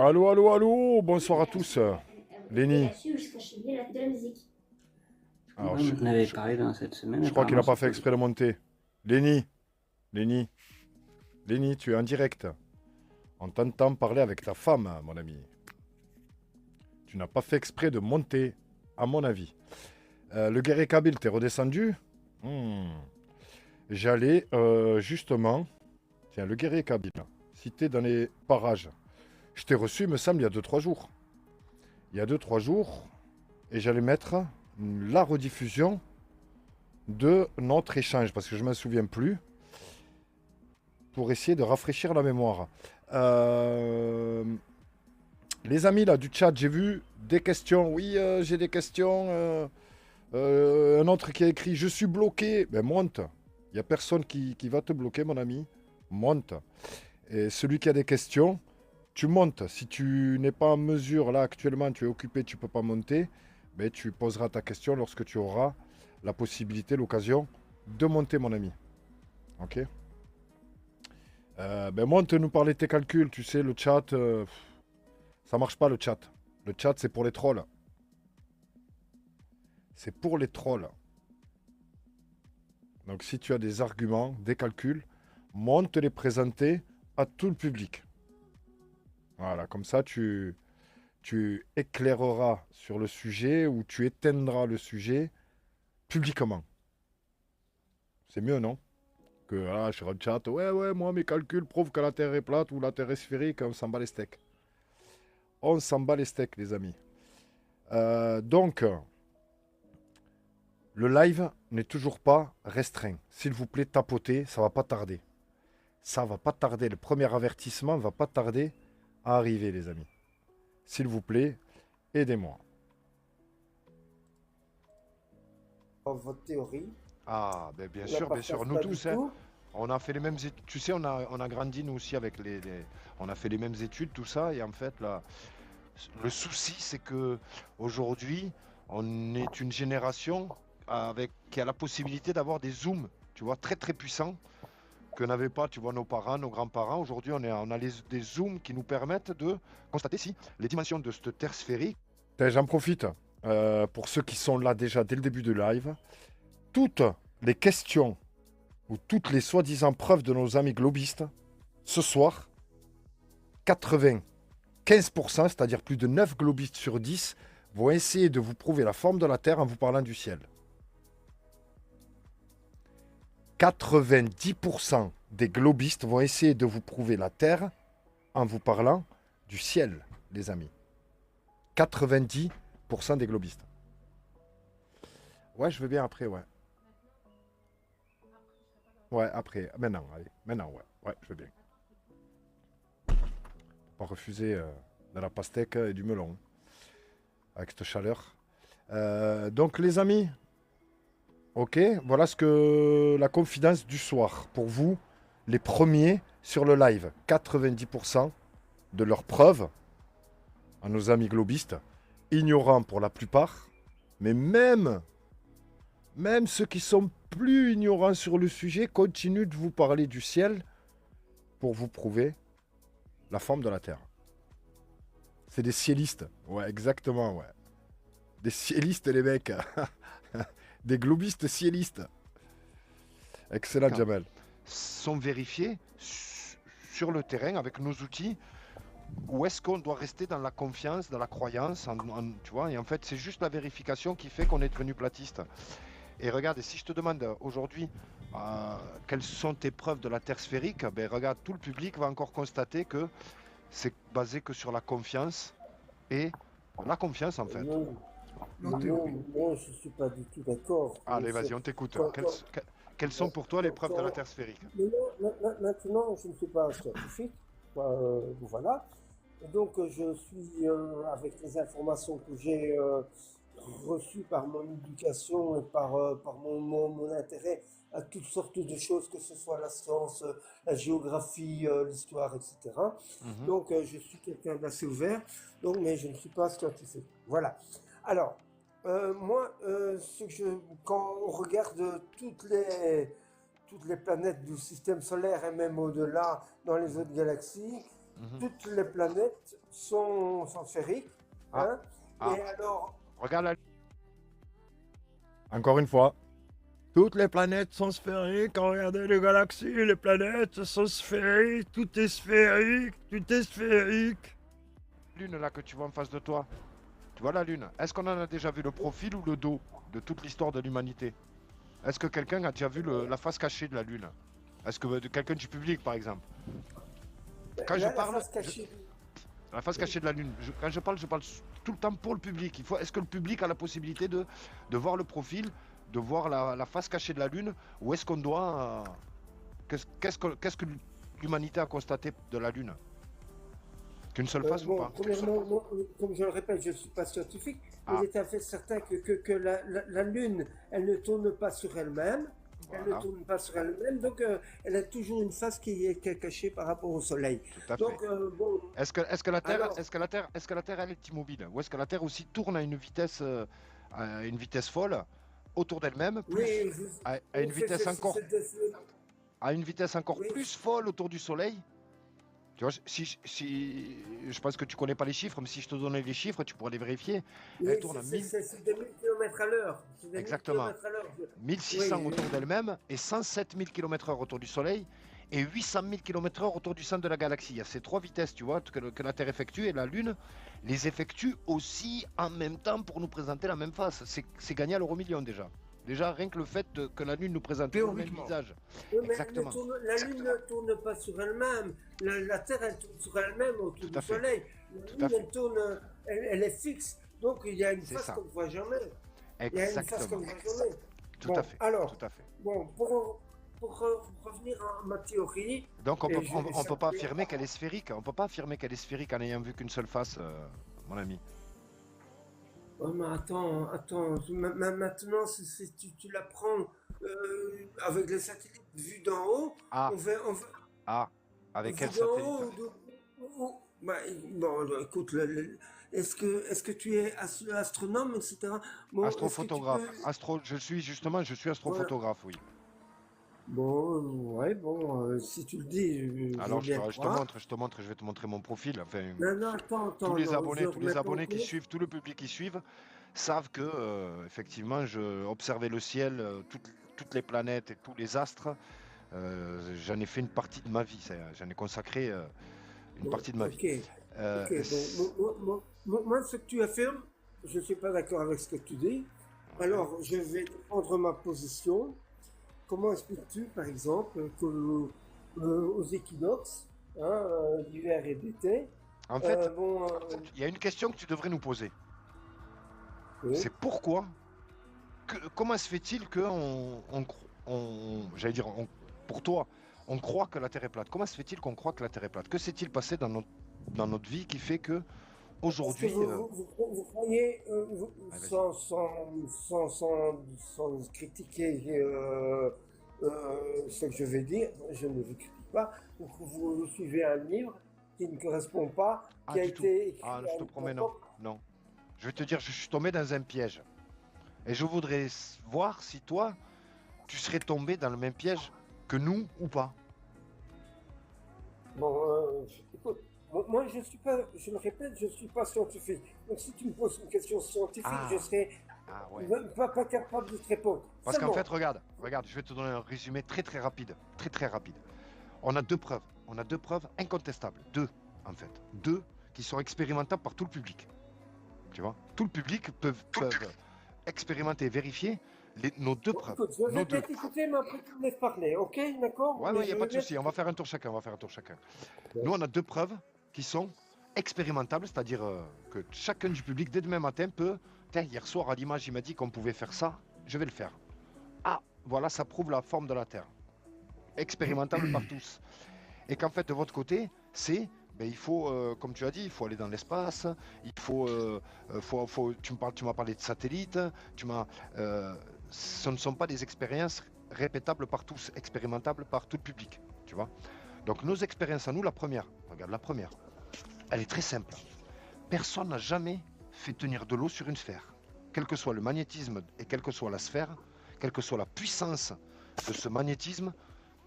Allô, allô, allô, bonsoir à tous. Lenny, alors Ouais, on avait parlé dans cette semaine, je crois qu'il apparemment n'a pas c'est fait exprès de positif. monter. Lenny, Lenny, Lenny, tu es en direct. On t'entend parler avec ta femme, mon ami. Tu n'as pas fait exprès de monter, à mon avis. Le guerrier Kabyl, t'es redescendu. Hmm. J'allais justement. Tiens, le guerrier Kabyl, si t'es dans les parages, je t'ai reçu, il me semble, il y a 2 3 jours. Il y a 2 3 jours, et j'allais mettre la rediffusion de notre échange, parce que je ne m'en souviens plus, pour essayer de rafraîchir la mémoire. Euh, les amis là du chat, j'ai vu des questions. Oui, j'ai des questions. Un autre qui a écrit je suis bloqué. Ben monte. Il n'y a personne qui va te bloquer, mon ami. Monte. Et celui qui a des questions, tu montes. Si tu n'es pas en mesure, là actuellement, tu es occupé, tu ne peux pas monter, ben, tu poseras ta question lorsque tu auras la possibilité, l'occasion de monter, mon ami. Ok. Ben monte nous parler de tes calculs. Tu sais, le chat, ça marche pas le chat. Le chat, c'est pour les trolls. C'est pour les trolls. Donc si tu as des arguments, des calculs, monte les présenter à tout le public. Voilà, comme ça tu éclaireras sur le sujet ou tu éteindras le sujet publiquement. C'est mieux, non? Que sur le chat, ouais, ouais, moi mes calculs prouvent que la Terre est plate ou la Terre est sphérique, on s'en bat les steaks. On s'en bat les steaks, les amis. Donc, le live n'est toujours pas restreint. S'il vous plaît, tapotez, ça va pas tarder. Ça va pas tarder. Le premier avertissement va pas tarder à arriver, les amis. S'il vous plaît, aidez-moi. Dans votre théorie. Ah, ben Je la bien sûr, partage nous pas du tous, hein, tout. on a fait les mêmes études. Tu sais, on a grandi nous aussi avec on a fait les mêmes études, tout ça. Et en fait, là, le souci, c'est que aujourd'hui, on est une génération qui a la possibilité d'avoir des zooms, tu vois, très très puissants, que n'avaient pas, tu vois, nos parents, nos grands-parents. Aujourd'hui, on a des zooms qui nous permettent de constater si les dimensions de cette Terre sphérique. J'en profite pour ceux qui sont là déjà dès le début du live. Toutes les questions ou toutes les soi-disant preuves de nos amis globistes, ce soir, 95%, c'est-à-dire plus de 9 globistes sur 10, vont essayer de vous prouver la forme de la Terre en vous parlant du ciel. 90% des globistes vont essayer de vous prouver la Terre en vous parlant du ciel, les amis. 90% des globistes. Ouais, je veux bien après, ouais. Ouais, après. Maintenant, allez. Maintenant, ouais. Ouais, je veux bien. Pas refuser de la pastèque et du melon. Avec cette chaleur. Donc, les amis, ok, voilà ce que la confidence du soir. Pour vous, les premiers sur le live. 90% de leurs preuves à nos amis globistes, ignorants pour la plupart, mais même ceux qui sont plus ignorants sur le sujet continuent de vous parler du ciel pour vous prouver la forme de la Terre. C'est des ciélistes. Ouais, exactement, ouais. Des ciélistes, les mecs. Des globistes ciélistes. Excellent, Jamel. Sont vérifiés sur le terrain avec nos outils. Où est-ce qu'on doit rester dans la confiance, dans la croyance, tu vois? Et en fait, c'est juste la vérification qui fait qu'on est devenu platiste. Et regarde, si je te demande aujourd'hui quelles sont tes preuves de la Terre sphérique, ben regarde, tout le public va encore constater que c'est basé que sur la confiance et la confiance en fait. Non, Nos théories. non, je ne suis pas du tout d'accord. Allez, vas-y, on t'écoute. Quand- Quelles, quand- quelles sont pour toi les preuves de la quand- Terre sphérique? mais non, maintenant, je ne suis pas un scientifique. Voilà. Et donc, je suis, avec les informations que j'ai reçues par mon éducation et par mon intérêt à toutes sortes de choses, que ce soit la science, la géographie, l'histoire, etc. Mhm. Donc, je suis quelqu'un d'assez ouvert, donc, mais je ne suis pas scientifique. Voilà. Alors, moi, quand on regarde toutes les planètes du système solaire et même au-delà dans les autres galaxies, Mhm. toutes les planètes sont sphériques. Ah, Hein, ah, et alors, regarde la... Encore une fois. Toutes les planètes sont sphériques. Regardez les galaxies, les planètes sont sphériques. Tout est sphérique. Tout est sphérique. Lune là que tu vois en face de toi. Tu vois la Lune? Est-ce qu'on en a déjà vu le profil ou le dos de toute l'histoire de l'humanité? Est-ce que quelqu'un a déjà vu la face cachée de la Lune? Est-ce que quelqu'un du public, par exemple? Quand je là, la parle, face cachée. la face cachée de la Lune. Quand je parle tout le temps pour le public. Est-ce que le public a la possibilité de voir le profil, de voir la face cachée de la Lune? Ou est-ce qu'on doit... Qu'est-ce que l'humanité a constaté de la Lune? Qu'une seule face ou Bon, pas? premièrement, comme je le répète, je ne suis pas scientifique, mais Ah, il est tout à fait certain que la Lune, elle ne tourne pas sur elle-même. Elle ne voilà, tourne pas sur elle-même, donc elle a toujours une face qui est cachée par rapport au Soleil. tout à fait. Donc, bon, Est-ce que la Terre, alors, elle est immobile? Ou est-ce que la Terre aussi tourne à une vitesse folle autour d'elle-même, plus oui, à une vitesse encore, c'est- à une vitesse encore oui, plus folle autour du Soleil? Tu vois, si je pense que tu connais pas les chiffres, mais si je te donnais les chiffres, tu pourrais les vérifier. oui, Elle tourne à 1000, c'est des 1000 km à l'heure. C'est des 1000 exactement, km à l'heure. 1600 Oui, autour d'elle-même et 107 000 km/h autour du Soleil et 800 000 km/h autour du centre de la galaxie. Il y a ces trois vitesses, tu vois, que la Terre effectue et la Lune les effectue aussi en même temps pour nous présenter la même face. C'est gagné à l'euro million déjà. Déjà, rien que le fait que la Lune nous présente toujours le même théoriquement. visage. Oui, mais Exactement. la Lune ne tourne pas sur elle-même. La Terre, elle tourne sur elle-même autour Tout à du fait. Soleil. La Tout Lune, à fait. elle tourne, elle est fixe. Donc, il y a une C'est face ça. qu'on ne voit jamais. Il y a une face qu'on Exactement. ne voit jamais. Tout à fait. Alors, Tout à fait. bon, pour revenir à ma théorie, Donc on et peut pas affirmer qu'elle est sphérique. On peut pas affirmer qu'elle est sphérique en n'ayant vu qu'une seule face, mon ami. Oh, mais attends, maintenant, tu la prends avec les satellites vus d'en haut, Ah, on va, ah, avec vu quel d'en satellite? haut, bah, bon, écoute, est-ce que tu es astronome, etc. Bon, est-ce que tu Astrophotographe. peux, Je suis voilà. astrophotographe, oui. Bon, ouais, bon, si tu le dis, je veux Alors bien le croire. je vais te montrer mon profil. Enfin, Non, non, tous attends, non, je tous les remets pas en abonnés qui cause. suivent, tout le public qui suivent, savent que effectivement, je observais le ciel, toutes les planètes et tous les astres. J'en ai fait une partie de ma vie. J'en ai consacré une Bon, partie de ma vie. ok, Euh, ok, bon, moi, ce que tu affirmes, je ne suis pas d'accord avec ce que tu dis. ouais. Alors, je vais prendre ma position. Comment expliques-tu, par exemple, que aux équinoxes, hein, d'hiver et d'été, En fait, bon, il y a une question que tu devrais nous poser. oui, C'est pourquoi, comment se fait-il que j'allais dire, pour toi, on croit que la Terre est plate? Comment se fait-il qu'on croit que la Terre est plate? Que s'est-il passé dans notre vie qui fait que parce que aujourd'hui, vous croyez, ah, vas-y. sans critiquer ce que je vais dire, je ne vous critique pas, vous suivez un livre qui ne correspond pas, Ah, qui a du tout. été Ah, écrit je à te une promets, non. époque. Non. Je vais te dire, je suis tombé dans un piège. Et je voudrais voir si toi, tu serais tombé dans le même piège que nous ou pas. Bon, écoute, moi je suis pas, je le répète, je suis pas scientifique. Donc si tu me poses une question scientifique, je Ah, serai ah ouais. même pas capable de te répondre. Parce qu'en Seulement, fait, regarde, je vais te donner un résumé très rapide. Très rapide. On a deux preuves. On a deux preuves incontestables. Deux, en fait. Deux qui sont expérimentables par tout le public. Tu vois? Tout le public peuvent expérimenter et vérifier nos deux bon, preuves. écoute, je Nos vais bien deux. t'écouter, mais après tu me laisses parler, ok, d'accord? Ouais, Mais il n'y je a pas vais de bien souci. On va t'écouter. faire un tour chacun. On va faire un tour chacun. Nous, Ouais. on a deux preuves qui sont expérimentables, c'est-à-dire que chacun du public, dès demain matin, peut... Tiens, hier soir, à l'image, il m'a dit qu'on pouvait faire ça. Je vais le faire. Ah, voilà, ça prouve la forme de la Terre. Expérimentable par tous. Et qu'en fait, de votre côté, c'est... Ben, il faut, comme tu as dit, il faut aller dans l'espace, il faut, tu m'as parlé de satellites, ce ne sont pas des expériences répétables par tous, expérimentables par tout le public, tu vois. Donc nos expériences à nous, la première, regarde la première, elle est très simple. Personne n'a jamais fait tenir de l'eau sur une sphère. Quel que soit le magnétisme et quelle que soit la sphère, quelle que soit la puissance de ce magnétisme,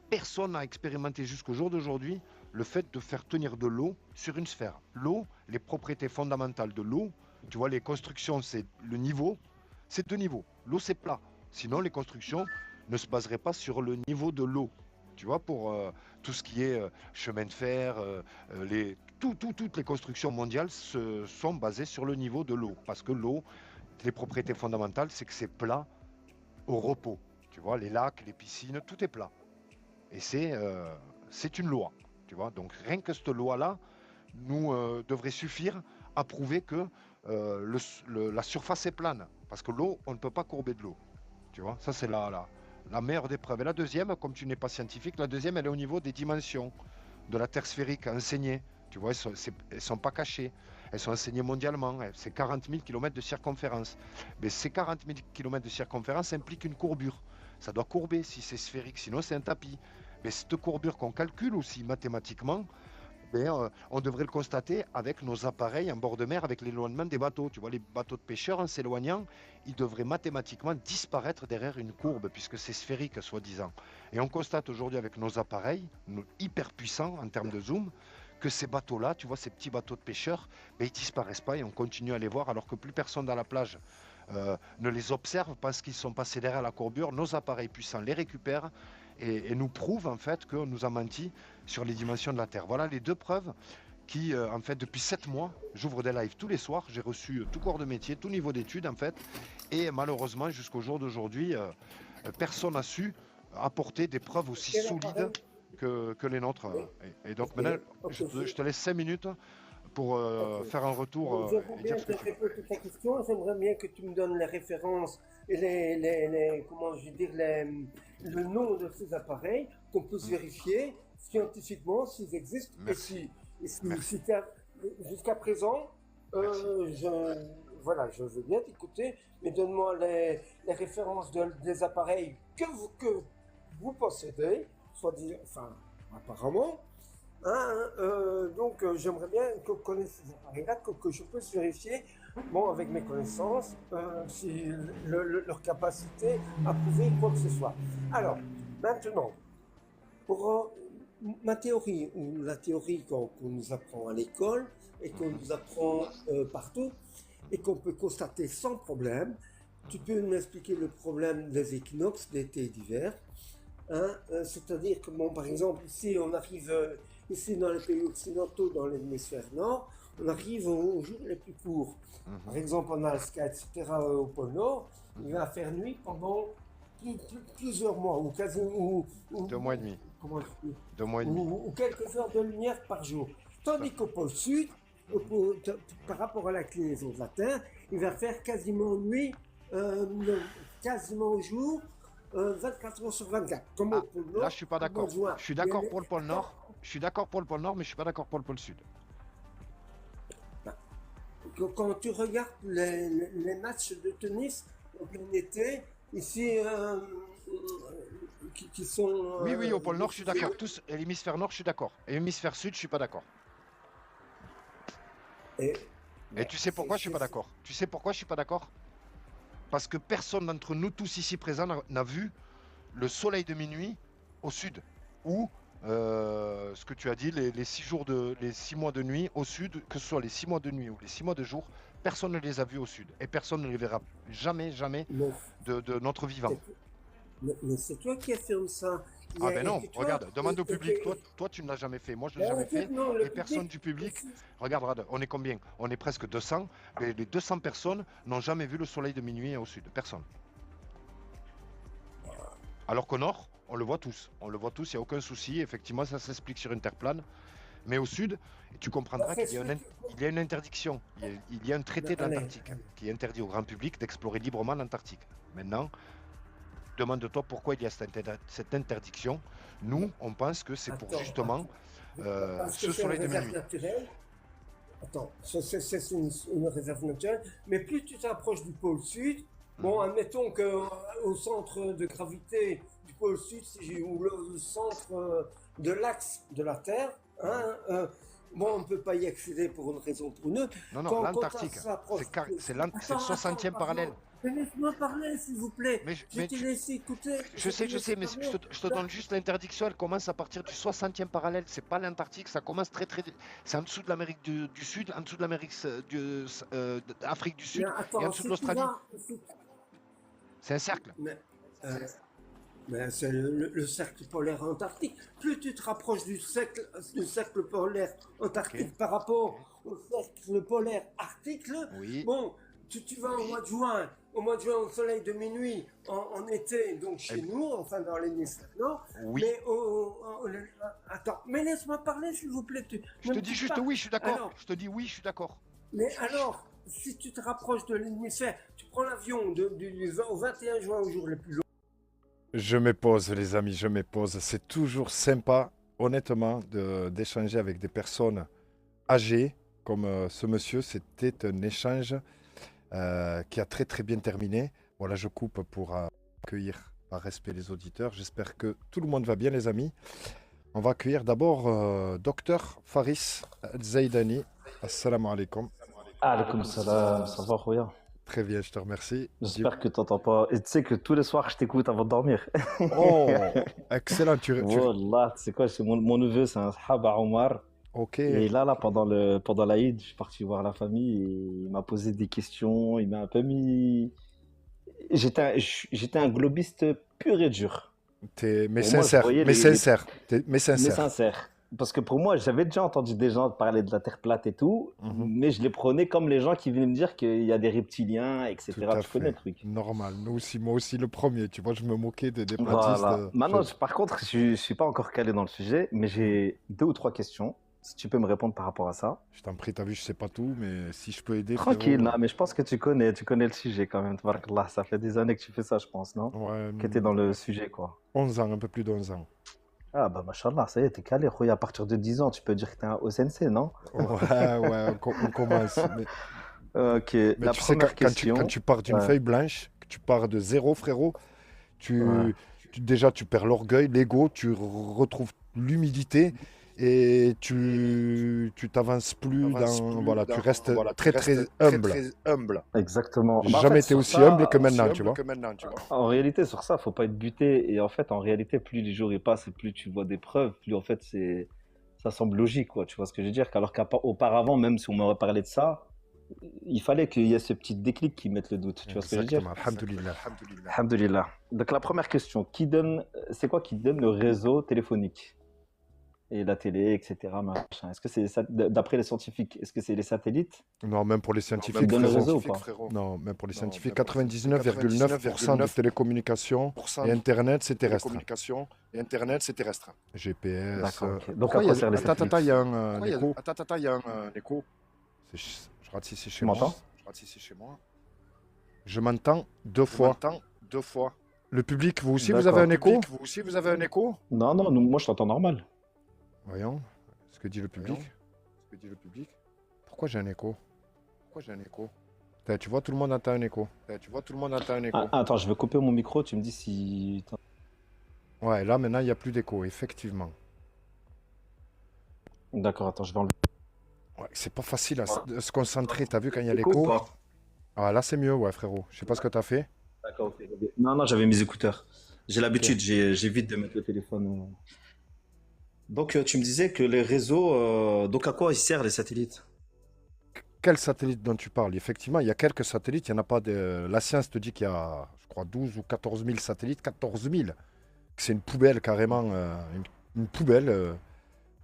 personne n'a expérimenté jusqu'au jour d'aujourd'hui le fait de faire tenir de l'eau sur une sphère. L'eau, les propriétés fondamentales de l'eau, tu vois, les constructions, c'est le niveau, c'est deux niveaux. L'eau, c'est plat. Sinon, les constructions ne se baseraient pas sur le niveau de l'eau. Tu vois, pour tout ce qui est chemin de fer, toutes les constructions mondiales sont basées sur le niveau de l'eau. Parce que l'eau, les propriétés fondamentales, c'est que c'est plat au repos. Tu vois, les lacs, les piscines, tout est plat. Et c'est une loi. Tu vois, donc rien que cette loi-là nous devrait suffire à prouver que la surface est plane. Parce que l'eau, on ne peut pas courber de l'eau. Tu vois, ça c'est la meilleure des preuves. Et la deuxième, comme tu n'es pas scientifique, la deuxième, elle est au niveau des dimensions de la Terre sphérique enseignées. Tu vois, elles sont pas cachées. Elles sont enseignées mondialement. C'est 40 000 km de circonférence. Mais ces 40 000 km de circonférence impliquent une courbure. Ça doit courber si c'est sphérique, sinon c'est un tapis. Mais cette courbure qu'on calcule aussi mathématiquement, on devrait le constater avec nos appareils en bord de mer, avec l'éloignement des bateaux. Tu vois, les bateaux de pêcheurs, en s'éloignant, ils devraient mathématiquement disparaître derrière une courbe, puisque c'est sphérique, soi-disant. Et on constate aujourd'hui avec nos appareils, hyper puissants en termes de zoom, que ces bateaux-là, tu vois, ces petits bateaux de pêcheurs, ils disparaissent pas et on continue à les voir, alors que plus personne dans la plage ne les observe parce qu'ils sont passés derrière la courbure. Nos appareils puissants les récupèrent et nous prouvent en fait qu'on nous a menti sur les dimensions de la Terre. Voilà les deux preuves qui, en fait, depuis 7 mois, j'ouvre des lives tous les soirs, j'ai reçu tout corps de métier, tout niveau d'études en fait, et malheureusement jusqu'au jour d'aujourd'hui, personne n'a su apporter des preuves aussi solides que les nôtres. Et donc maintenant, je te laisse 5 minutes pour faire un retour. J'aimerais bien te répondre à ta question. J'aimerais bien que tu me donnes les références et comment je vais dire, le nom de ces appareils, qu'on puisse vérifier scientifiquement s'ils existent. Merci. Et si jusqu'à présent, je veux bien t'écouter, mais donne-moi les références des appareils que vous possédez, apparemment. Donc j'aimerais bien connaître ces appareils-là, que je puisse vérifier, avec mes connaissances, si leur capacité à prouver quoi que ce soit. Alors, maintenant, pour ma théorie, ou la théorie qu'on nous apprend à l'école, et qu'on nous apprend partout, et qu'on peut constater sans problème, tu peux m'expliquer le problème des équinoxes d'été et d'hiver. C'est-à-dire que, par exemple, ici, on arrive, ici dans les pays occidentaux, dans l'hémisphère nord, on arrive aux jours les plus courts. Par exemple, en Alaska, etc., au pôle Nord, il va faire nuit pendant plusieurs mois, ou quasiment... 2 mois et demi. Comment je dis 2 mois et demi. Ou quelques heures de lumière par jour. Tandis qu'au pôle Sud, par rapport à l'inclinaison de la Terre, il va faire quasiment nuit, quasiment au jour, 24 heures sur 24. Comme au pôle Nord. Là, je suis pas d'accord. Je suis d'accord pour le pôle Nord. Je suis d'accord pour le pôle Nord, mais je suis pas d'accord pour le pôle Sud. Quand tu regardes les matchs de tennis en plein été, ici, qui sont... Oui, au pôle Nord, je suis d'accord. Tous, et l'hémisphère Nord, je suis d'accord. Et l'hémisphère Sud, je suis pas d'accord. Et tu sais pourquoi je suis pas d'accord? Tu sais pourquoi je suis pas d'accord? Parce que personne d'entre nous tous ici présents n'a vu le soleil de minuit au sud. Ou ce que tu as dit, les 6 mois de nuit au sud, que ce soit les 6 mois de nuit ou les 6 mois de jour, personne ne les a vus au sud. Et personne ne les verra jamais de notre vivant. Mais c'est toi qui affirme ça. Non, regarde, demande au public. Toi, tu ne l'as jamais fait. Moi, je ne l'ai jamais fait. Et personne du public. Regarde, on est combien? On est presque 200. Les 200 personnes n'ont jamais vu le soleil de minuit au sud. Personne. Alors qu'au nord, on le voit tous. Il n'y a aucun souci. Effectivement, ça s'explique sur une terre plane. Mais au sud, tu comprendras qu'il y a une interdiction. Il y a un traité de l'Antarctique qui interdit au grand public d'explorer librement l'Antarctique. Maintenant, demande-toi pourquoi il y a cette interdiction. Nous, on pense que c'est pour justement ce soleil de minuit. Attends, c'est une réserve naturelle, mais plus tu t'approches du pôle sud, admettons qu'au centre de gravité du pôle sud, ou le centre de l'axe de la Terre, bon, on ne peut pas y accéder pour une raison ou pour une autre. Non, non, Quand l'Antarctique, ça s'approche... c'est le 60e parallèle. Mais laisse-moi parler, s'il vous plaît. Je t'ai laissé écouter. Je sais, mais je te donne juste l'interdiction. Elle commence à partir du 60e parallèle. C'est pas l'Antarctique, ça commence très. C'est en dessous de l'Amérique du Sud, en dessous de l'Amérique d'Afrique du Sud et en dessous de l'Australie. C'est un cercle. Mais c'est le cercle polaire antarctique. Plus tu te rapproches du cercle polaire antarctique par rapport au cercle polaire arctique, bon, tu vas au mois de juin. Au mois de juin, au soleil de minuit, en été, donc chez nous, enfin dans l'hémisphère nord. Oui. Mais attends, mais laisse-moi parler, s'il vous plaît. Je te dis juste oui, je suis d'accord. Je te dis oui, je suis d'accord. Mais alors, si tu te rapproches de l'hémisphère, tu prends l'avion au 21 juin, au jour le plus long. Je m'épose, les amis, je m'épose. C'est toujours sympa, honnêtement, d'échanger avec des personnes âgées, comme ce monsieur. C'était un échange qui a très très bien terminé. Voilà, je coupe pour accueillir par respect les auditeurs. J'espère que tout le monde va bien, les amis. On va accueillir d'abord Docteur Faris Zaidani. Assalamu alaikum. Alaikum salam, ça va, Rouya? Très bien, je te remercie. J'espère que tu n'entends pas. Et tu sais que tous les soirs, je t'écoute avant de dormir. Oh, excellent. Wallah, tu sais quoi, c'est mon neveu, c'est un sahaba Omar. Ok. Et là, pendant l'Aïd, je suis parti voir la famille et il m'a posé des questions. Il m'a un peu mis. J'étais un globiste pur et dur. Mais sincère. Mais sincère. Mais sincère. Parce que pour moi, j'avais déjà entendu des gens parler de la Terre plate et tout, mais je les prenais comme les gens qui venaient me dire qu'il y a des reptiliens, etc. Tu connais le truc. Normal. Moi aussi, le premier. Tu vois, je me moquais des platistes. Voilà. Maintenant, par contre, je ne suis pas encore calé dans le sujet, mais j'ai 2 ou 3 questions. Si tu peux me répondre par rapport à ça. Je t'en prie, t'as vu, je sais pas tout, mais si je peux aider. Tranquille, non, mais je pense que tu connais le sujet quand même. Tabarakallah, ça fait des années que tu fais ça, je pense, non? Ouais. Que t'es dans le sujet, quoi. 11 ans, un peu plus de 11 ans. Ah bah machallah, ça y est, t'es calé. À partir de 10 ans, tu peux dire que t'es un OSNC, non? Ouais, on commence. Mais... Ok, mais la première question. Quand tu pars d'une feuille blanche, que tu pars de zéro, frérot, déjà tu perds l'orgueil, l'ego, tu retrouves l'humilité et tu t'avances plus dans... tu restes très humble. Exactement. J'ai jamais été aussi humble que maintenant, tu vois. En réalité, sur ça, faut pas être buté. Et en fait, en réalité, plus les jours y passent et plus tu vois des preuves, plus en fait, ça semble logique, quoi. Tu vois ce que je veux dire? Alors qu'auparavant, même si on m'aurait parlé de ça, il fallait qu'il y ait ce petit déclic qui mette le doute. Tu vois ce que je veux dire? Alhamdulillah. Donc la première question, c'est quoi qui donne le réseau téléphonique? Et la télé, etc. Machin. Est-ce que c'est d'après les scientifiques, est-ce que c'est les satellites? Non, même pour les scientifiques, frérot. Non, même pour les scientifiques, 99,9% de télécommunications et Internet, c'est terrestre. GPS. D'accord, ok. Donc à quoi sert les satellites? Attends, il y a un écho. Je rate si c'est chez moi. Je m'entends 2 fois. Le public, vous aussi, vous avez un écho? Non, moi je t'entends normal. Voyons, ce que dit le public. Pourquoi j'ai un écho? Tu vois, tout le monde entend un écho. Attends, je vais couper mon micro, tu me dis si... Ouais, là maintenant il n'y a plus d'écho, effectivement. D'accord, attends, je vais enlever. Ouais, c'est pas facile de se concentrer, t'as vu quand il y a l'écho? Ah là c'est mieux, ouais frérot. Je sais pas ce que t'as fait. D'accord, ok. Non, j'avais mes écouteurs. J'ai l'habitude, j'évite de mettre le téléphone... Donc, tu me disais que les réseaux, donc à quoi ils servent les satellites? Quel satellite dont tu parles? Effectivement, il y a quelques satellites, il n'y en a pas de... La science te dit qu'il y a, je crois, 12 ou 14 000 satellites. 14 000, c'est une poubelle carrément, une poubelle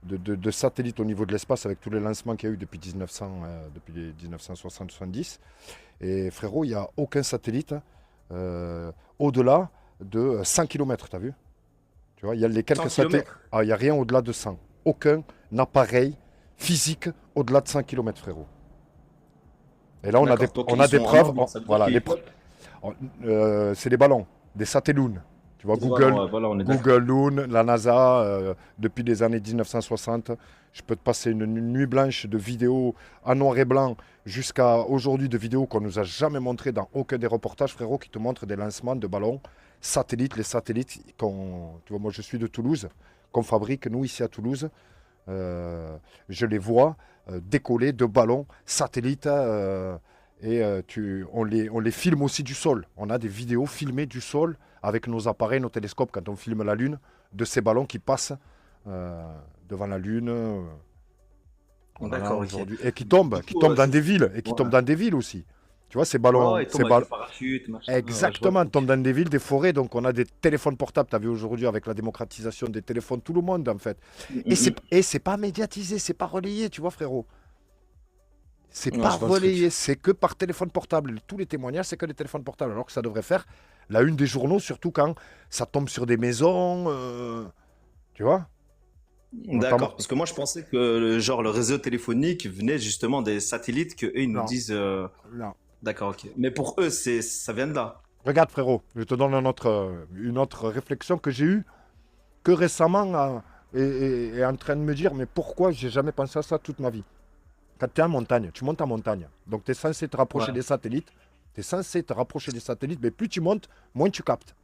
de satellites au niveau de l'espace avec tous les lancements qu'il y a eu depuis 1960-70. Et frérot, il n'y a aucun satellite au-delà de 100 km, t'as vu? Tu vois, il y a les quelques satellites. Ah, il n'y a rien au-delà de 100. Aucun appareil physique au-delà de 100 km, frérot. Et là, on a des preuves. Voilà, c'est des ballons, des satelloons. Tu vois, Google Loon, la NASA, depuis les années 1960. Je peux te passer une nuit blanche de vidéos en noir et blanc jusqu'à aujourd'hui de vidéos qu'on ne nous a jamais montrées dans aucun des reportages, frérot, qui te montrent des lancements de ballons. Les satellites tu vois, moi je suis de Toulouse, qu'on fabrique nous ici à Toulouse, Je les vois décoller de ballons, satellites, on les filme aussi du sol. On a des vidéos filmées du sol avec nos appareils, nos télescopes, quand on filme la Lune, de ces ballons qui passent devant la Lune. On en a D'accord, ok. aujourd'hui. Et qui Du coup, tombent dans des villes, et qui ouais. tombent dans des villes aussi. Tu vois, ces Ouais, ballons, ouais, il ces tombe avec ballons. le parachute, machin. Ouais, je vois le Exactement, tombent truc. dans des villes, des forêts. Donc, on a des téléphones portables. Tu as vu aujourd'hui avec la démocratisation des téléphones, tout le monde, en fait. Et c'est pas médiatisé, c'est pas relayé, tu vois, frérot. C'est Ouais, pas je vois le relayé, truc. c'est que par téléphone portable. Tous les témoignages, c'est que les téléphones portables. Alors que ça devrait faire la une des journaux, surtout quand ça tombe sur des maisons. Tu vois. Notamment. D'accord, parce que moi je pensais que genre le réseau téléphonique venait justement des satellites que eux ils nous Non, disent. non. D'accord, ok. Mais pour eux c'est ça vient de là. Regarde, frérot, je te donne une autre réflexion que j'ai eue que récemment et en train de me dire, mais pourquoi j'ai jamais pensé à ça toute ma vie? Quand tu es en montagne, tu montes en montagne. Donc tu es censé te rapprocher Ouais. des satellites. Tu es censé te rapprocher des satellites, mais plus tu montes, moins tu captes.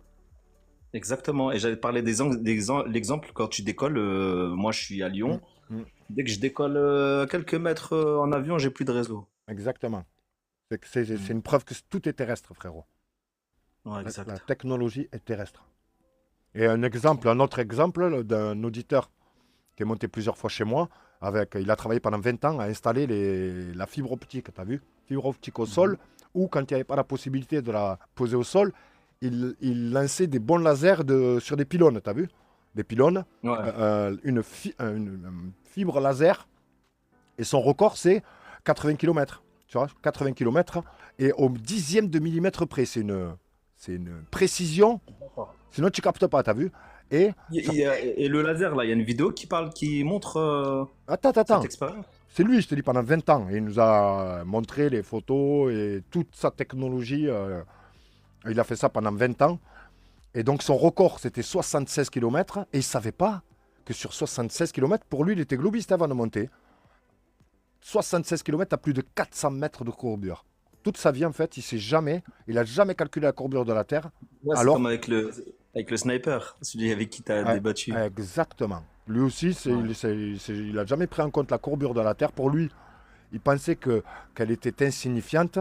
Exactement. Et j'allais te parler l'exemple quand tu décolles. Moi je suis à Mm, Lyon. mm, Dès que je décolle quelques mètres en avion, j'ai plus de réseau. exactement. C'est Mm. une preuve que tout est terrestre, frérot. Ouais, La exact. technologie est terrestre. Et un autre exemple d'un auditeur qui est monté plusieurs fois chez moi. Il a travaillé pendant 20 ans à installer la fibre optique, tu as vu? Fibre optique au Mhm. sol, ou quand il n'y avait pas la possibilité de la poser au sol, il lançait des bons lasers sur des pylônes, tu as vu? Des pylônes, Ouais. une fibre laser, et son record c'est 80 km. Tu vois, 80 km, et au dixième de millimètre près, c'est une précision, D'accord. sinon tu captes pas, tu as vu? Et ça... Et le laser là, il y a une vidéo qui parle, qui montre Attends, cette attends. expérience. C'est lui, je te dis, pendant 20 ans. Et il nous a montré les photos et toute sa technologie. Il a fait ça pendant 20 ans. Et donc son record, c'était 76 km. Et il ne savait pas que sur 76 km, pour lui, il était globiste avant de monter. 76 km à plus de 400 mètres de courbure. Toute sa vie, en fait, il n'a jamais calculé la courbure de la Terre. Ouais, c'est comme Alors, avec le sniper, celui avec qui t'as ouais, débattu. exactement. Lui aussi, Ouais. il n'a jamais pris en compte la courbure de la Terre. Pour lui, il pensait qu'elle était insignifiante.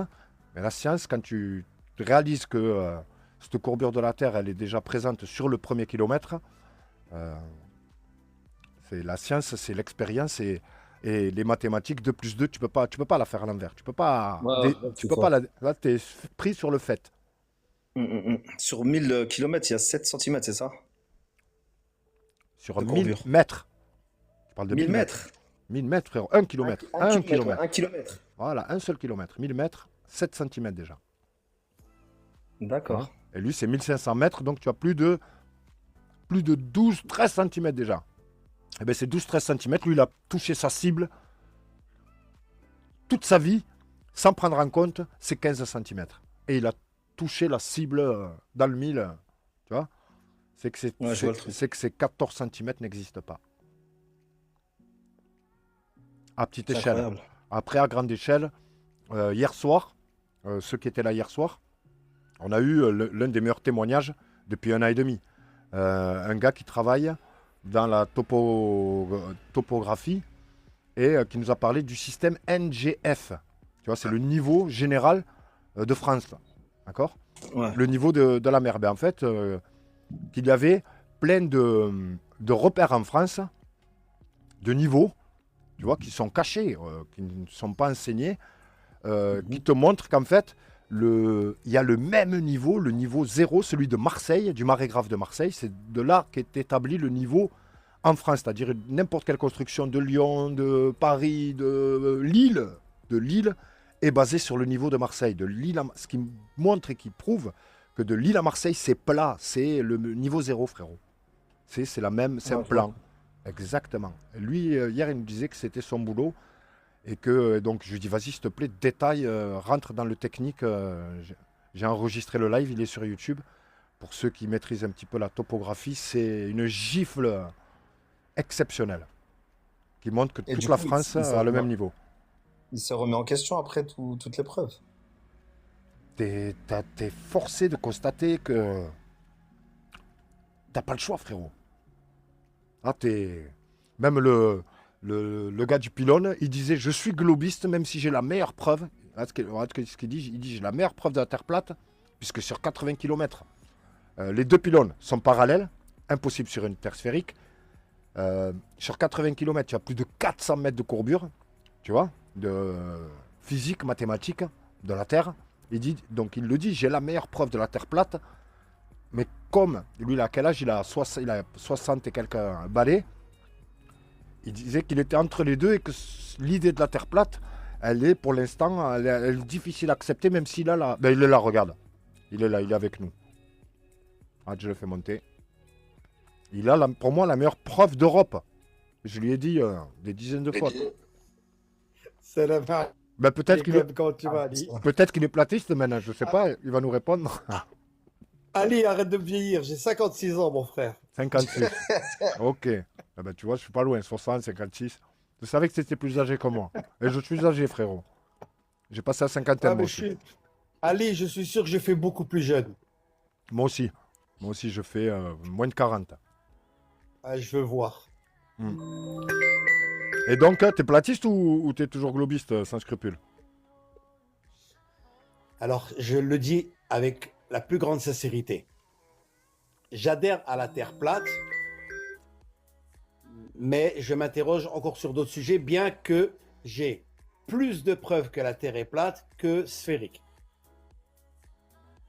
Mais la science, quand tu réalises que cette courbure de la Terre, elle est déjà présente sur le premier kilomètre, euh, c'est la science, c'est l'expérience et les mathématiques 2 plus 2, tu peux pas la faire à l'envers. Ouais, ouais, Tu c'est peux pas fort. là, tu es pris sur le fait. Sur 1000 kilomètres, il y a 7 centimètres, c'est ça? Sur De 1000 courbure. mètres. Je parle de 1000 1000 mètres. mètres? 1000 mètres, frère. 1 Un, kilomètre. un 1 kilomètre, ouais, kilomètre. un kilomètre. Voilà, un seul kilomètre. 1000 mètres, 7 centimètres déjà. Tu vois. D'accord. Et lui, c'est 1500 mètres, donc tu as plus de 12-13 centimètres déjà. Et bien, ces 12-13 centimètres, lui, il a touché sa cible toute sa vie, sans prendre en compte ses 15 centimètres. Et il a touché la cible dans le mille. Tu vois. Ouais, je vois le truc. C'est que ces 14 centimètres n'existent pas. À petite C'est échelle. incroyable. Après, à grande échelle, hier soir, ceux qui étaient là hier soir, on a eu l'un des meilleurs témoignages depuis 1 an et demi. Un gars qui travaille dans la topographie et qui nous a parlé du système NGF. Tu vois, c'est le niveau général de France. D'accord. Ouais. Le niveau de la mer. Ben, en fait, qu'il y avait plein de repères en France, de niveaux, tu vois, qui sont cachés, qui ne sont pas enseignés, qui Mhm. te montrent qu'en fait, il y a le même niveau, le niveau zéro, celui de Marseille, du marégraphe de Marseille. C'est de là qu'est établi le niveau en France, c'est-à-dire n'importe quelle construction de Lyon, de Paris, de Lille est basée sur le niveau de Marseille. Ce qui montre et qui prouve que de Lille à Marseille, c'est plat, c'est le niveau zéro, frérot. C'est la même, c'est un Ouais, je vois le plan. truc. Exactement. Et lui, hier, il nous disait que c'était son boulot et que donc je lui dis vas-y s'il te plaît détaille, rentre dans le technique. J'ai enregistré le live, il est sur YouTube. Pour ceux qui maîtrisent un petit peu la topographie, c'est une gifle exceptionnelle qui montre que Et toute du la coup, France a le même niveau. il se remet en question après toutes les preuves. T'es forcé de constater que t'as pas le choix, frérot. Ah, même le gars du pylône, il disait je suis globiste même si j'ai la meilleure preuve. Regarde ce qu'il dit. Il dit j'ai la meilleure preuve de la Terre plate, puisque sur 80 km, les deux pylônes sont parallèles, impossible sur une Terre sphérique. Sur 80 km, tu as plus de 400 mètres de courbure, tu vois, de physique, mathématique de la Terre. Donc il le dit, j'ai la meilleure preuve de la Terre plate. Mais comme, lui, il a quel âge? Il a 60 et quelques balais. Il disait qu'il était entre les deux et que l'idée de la Terre plate, elle est pour l'instant, elle est difficile à accepter, même s'il a la... Ben, il est là, regarde. Il est là, il est avec nous. Ah, je le fais monter. Il a, pour moi, la meilleure preuve d'Europe. Je lui ai dit des dizaines de fois. C'est la marque. Ben, peut-être qu'il est... Quand tu vas, Ali. Peut-être qu'il est platiste maintenant, je sais pas, il va nous répondre. Ali, arrête de me vieillir, j'ai 56 ans, mon frère. 56. Ok. Ah ben, tu vois, je suis pas loin, 60, 56. Je savais que c'était plus âgé que moi. Et je suis âgé, frérot. J'ai passé la cinquantaine, Ah, moi mais aussi. Ali, je suis sûr que je fais beaucoup plus jeune. Moi aussi. Moi aussi, je fais moins de 40. Ah, je veux voir. Et donc, t'es platiste ou t'es toujours globiste, sans scrupule? Alors, je le dis avec la plus grande sincérité. J'adhère à la Terre plate, mais je m'interroge encore sur d'autres sujets, bien que j'ai plus de preuves que la Terre est plate que sphérique.